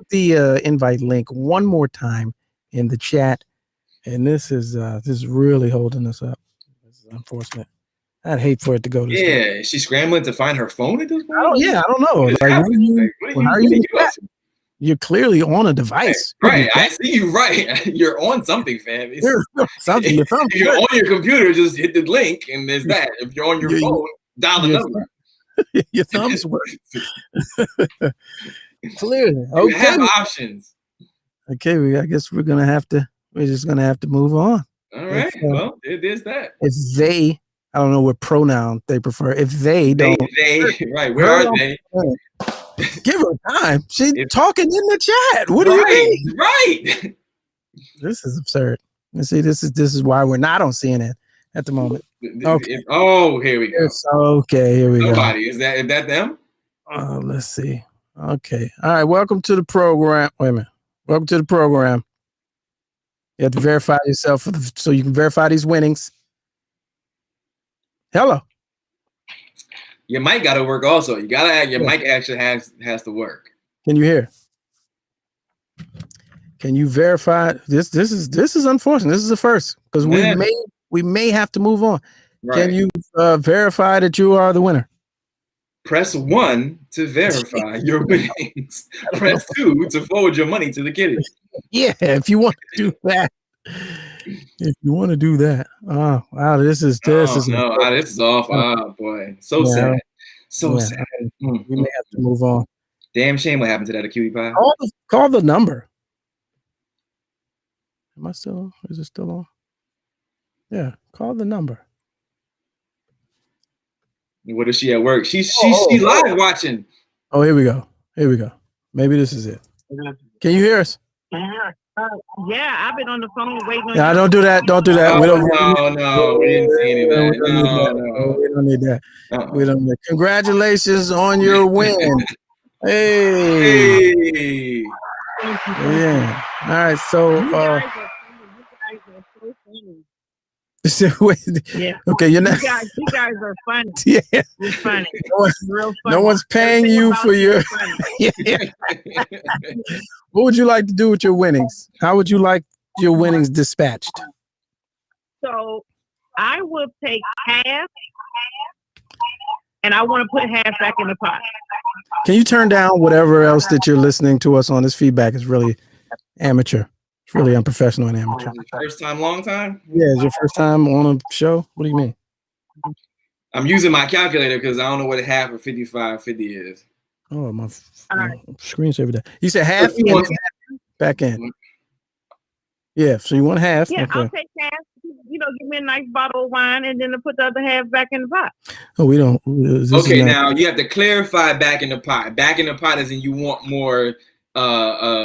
the invite link one more time in the chat. And this is really holding us up. This is unfortunate. I'd hate for it to go this way. Is she scrambling to find her phone at this point? Oh yeah, I don't know. Like, you're clearly on a device. Right. I see you right. You're on something, fam. Something. If you're on your computer, just hit the link and there's that. If you're on your phone, dial the number. Your thumbs work. Clearly. Okay. You have options. Okay, I guess we're just gonna have to move on. All right. Well, there's that. If they, I don't know what pronoun they prefer. If they don't, right? Where are they? Give her time. She's talking in the chat. What do you mean? Right. This is absurd. You see, this is why we're not on CNN at the moment. Okay. Here we go. Okay, here we go. Somebody is that them? Let's see. Okay. All right. Welcome to the program. Wait a minute. Welcome to the program. You have to verify yourself so you can verify these winnings. Hello. Your mic got to work also. You got to add your mic actually has to work. Can you hear? Can you verify this? This is unfortunate. This is the first because we may have to move on. Right. Can you verify that you are the winner? Press 1 to verify your winnings. Press 2 to forward your money to the kiddies. Yeah, if you want to do that. Oh wow, this is this is off. Oh boy, sad. Sad. We may have to move on. Damn shame what happened to that cutie pie. Call the number. Am I still on? Is it still on? Yeah, call the number. What is she at work? She's live watching. Oh, here we go. Maybe this is it. Can you hear us? Yeah, I've been on the phone waiting. No, don't do that. Don't do that. No, we didn't see any of that. We don't need that. We don't need that. Congratulations on your win. Hey. Yeah. All right. So Yeah. Okay, you're not. You guys are funny. Yeah. You're funny. Real funny. No one's paying you for your. Yeah. What would you like to do with your winnings? How would you like your winnings dispatched? So I will take half, and I want to put half back in the pot. Can you turn down whatever else that you're listening to us on? This feedback is really amateur. It's really unprofessional and amateur. First time, long time? Yeah, it's your first time on a show? What do you mean? I'm using my calculator because I don't know what a half of 5550 is. Oh, my screensaver there. You said half back in. Yeah, so you want half? Yeah, okay. I'll take half. Give me a nice bottle of wine, and then I'll put the other half back in the pot. Oh, we don't. Okay, now you have to clarify back in the pot. Back in the pot is in you want more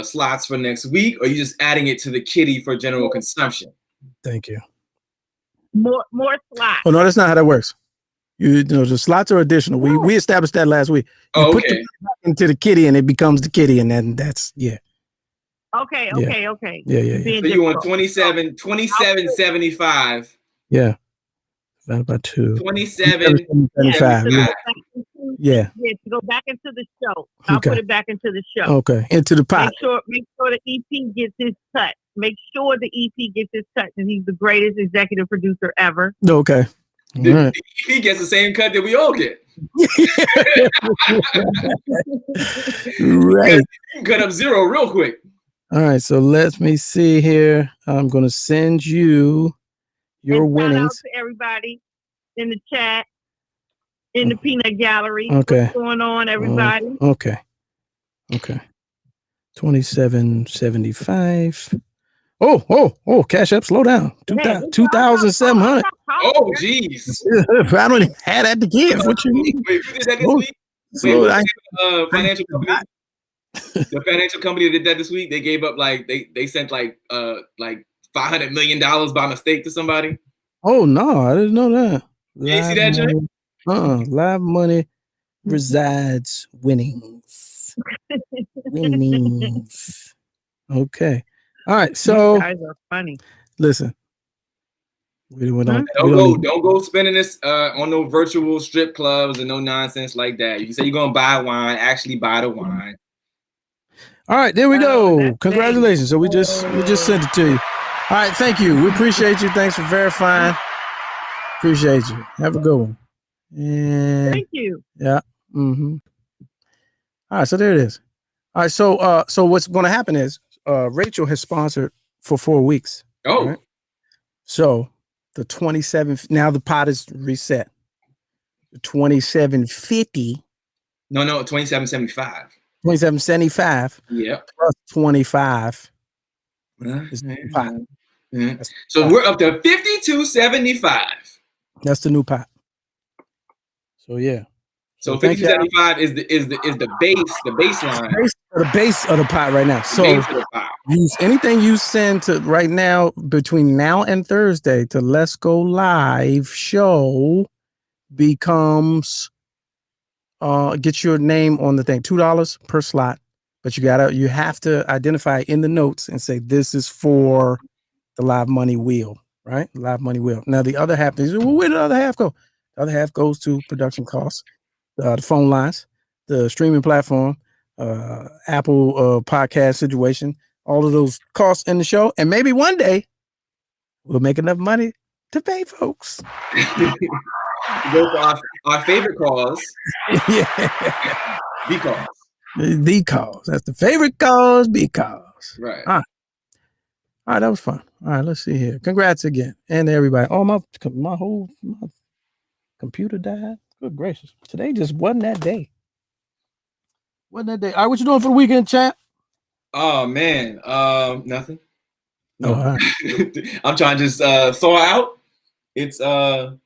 slots for next week, or you just adding it to the kitty for general consumption? Thank you. More slots. Oh no, that's not how that works. The slots are additional. We established that last week. You put the into the kitty, and it becomes the kitty, and then that's Okay. Yeah. So you want 27.75. Yeah. Divided by 2. 27.75. Yeah. To go back into the show. I'll put it back into the show. Okay. Into the pot. Make sure the EP gets his cut. Make sure the EP gets his cut, because he's the greatest executive producer ever. Okay. The EP gets the same cut that we all get. Right. You can cut up zero real quick. All right, so let me see here. I'm going to send you your winnings. Shout out to everybody in the chat, in the peanut gallery. Okay. What's going on, everybody? Okay. 27.75. Oh, Cash App, slow down. 2,700. Oh, geez. I don't even have that to give. What you mean? Wait, who did that this week? Financial company. The financial company that did that this week, they gave up they sent like $500 million by mistake to somebody. Oh no, I didn't know that. You didn't see that, Jay? Live money resides winnings. Winnings. Okay. All right. So you guys are funny. Listen. Don't go spending this on no virtual strip clubs and no nonsense like that. You say you're gonna buy wine, actually buy the wine. All right, there we go. Congratulations. So we just sent it to you. All right, thank you. We appreciate you. Thanks for verifying. Appreciate you. Have a good one. And thank you. Yeah. Mm-hmm. All right, so there it is. All right, so what's going to happen is Rachel has sponsored for 4 weeks. Oh. Right? So the 27th. Now the pot is reset. The 27.50. No, 27.75. 27.75. Yeah. Plus 25. So we're up to 52.75. That's the new pot. So yeah. So 52.75 is the baseline. The base of the pot right now. So use anything you send to right now between now and Thursday to Let's Go Live show becomes get your name on the thing. $2 per slot. But you have to identify in the notes and say this is for the live money wheel, right? Live money wheel. Now the other half is, well, where did the other half go? The other half goes to production costs, the phone lines, the streaming platform, Apple podcast situation, all of those costs in the show, and maybe one day we'll make enough money to pay folks. Go for our favorite cause. Yeah. Because. The cause. That's the favorite cause, because. Right. All right, that was fun. All right, let's see here. Congrats again. And everybody. Oh, my computer died. Good gracious. Today just wasn't that day. Wasn't that day. All right, what you doing for the weekend, champ? Oh man. Nothing. No. Oh, right. I'm trying to just thaw out. It's I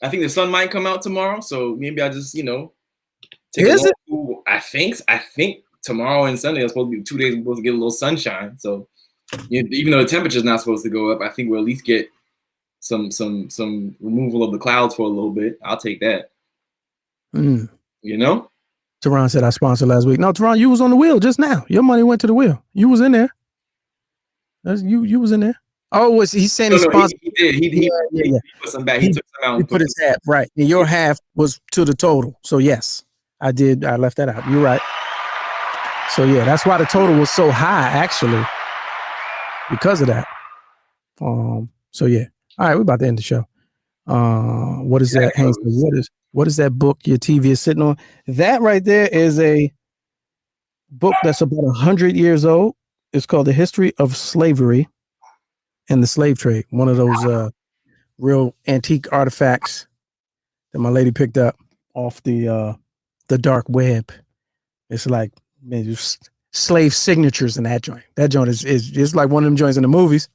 think the sun might come out tomorrow, so maybe I just, take Is it? I think tomorrow and Sunday are supposed to be 2 days. We're supposed to get a little sunshine. So even though the temperature's not supposed to go up, I think we'll at least get some removal of the clouds for a little bit. I'll take that. Mm. Teron said I sponsored last week. No, Teron, you was on the wheel just now. Your money went to the wheel. You was in there. You was in there. Oh, he's saying he sponsored did. He put some back. He took some out. He put his half, right. And your half was to the total. So yes, I did. I left that out. You're right. So yeah, that's why the total was so high, actually, because of that. So yeah. All right, we're about to end the show. What is that? What is that book your TV is sitting on? That right there is a book that's about 100 years old. It's called The History of Slavery and the Slave Trade. One of those real antique artifacts that my lady picked up off the dark web. It's like, man, just slave signatures in that joint. That joint is like one of them joints in the movies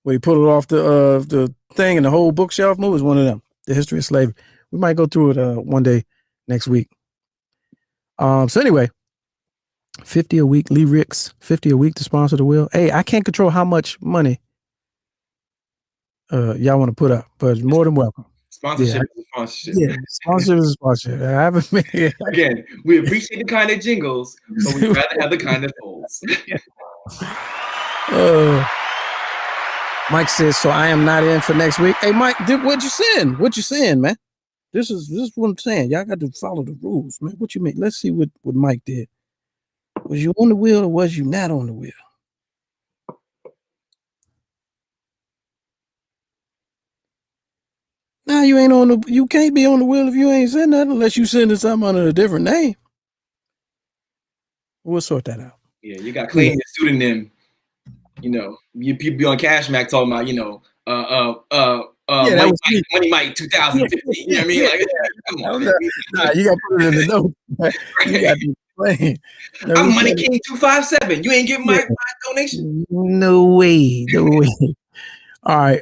where you pull it off the thing and the whole bookshelf move is one of them. The History of Slavery. We might go through it one day next week. So anyway, 50 a week, Lee Ricks, 50 a week to sponsor the wheel. Hey, I can't control how much money y'all want to put up, but more than welcome. Sponsorship is sponsorship. Yeah, sponsorship is sponsorship. I haven't been Again, we appreciate the kind of jingles, but we'd rather have the kind of folds. Mike says, so I am not in for next week. Hey, Mike, what'd you send? What you saying, man? This is what I'm saying. Y'all got to follow the rules, man. What you mean? Let's see what Mike did. Was you on the wheel or was you not on the wheel? Nah, you ain't on the. You can't be on the wheel if you ain't sending nothing unless you sending something under a different name. We'll sort that out. Yeah, you got claim your pseudonym. You know, you people be on Cash Mac talking about, Money Mike 2015. You know what I mean? Like, come on, man. Nah, you got to put it in the note. You got to explain. I'm Money King 257. You ain't getting my donation? No way. No way. All right.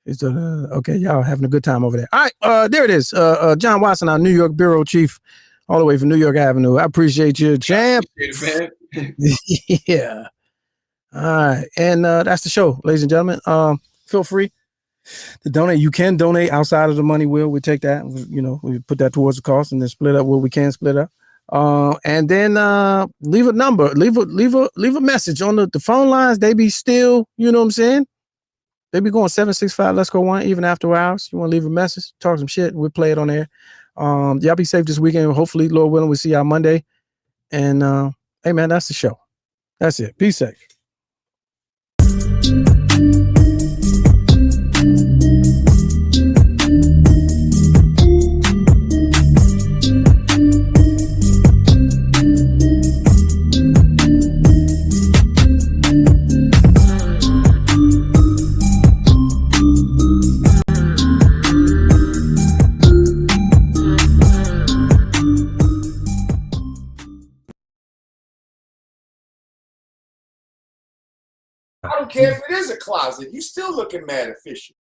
Okay, y'all having a good time over there. All right, there it is. John Watson, our New York bureau chief, all the way from New York Avenue. I appreciate you, champ. Yeah. All right, and that's the show, ladies and gentlemen. Feel free to donate. You can donate outside of the money wheel. We take that, we put that towards the cost, and then split up what we can split up. And then leave a number, leave a message on the phone lines. They be still, you know what I'm saying? They be going 765. Let's go one even after hours. You want to leave a message, talk some shit, we'll play it on air. Y'all be safe this weekend. Hopefully, Lord willing, we'll see y'all Monday. And hey, man, that's the show. That's it. Be safe. I don't care if it is a closet. You still looking mad official.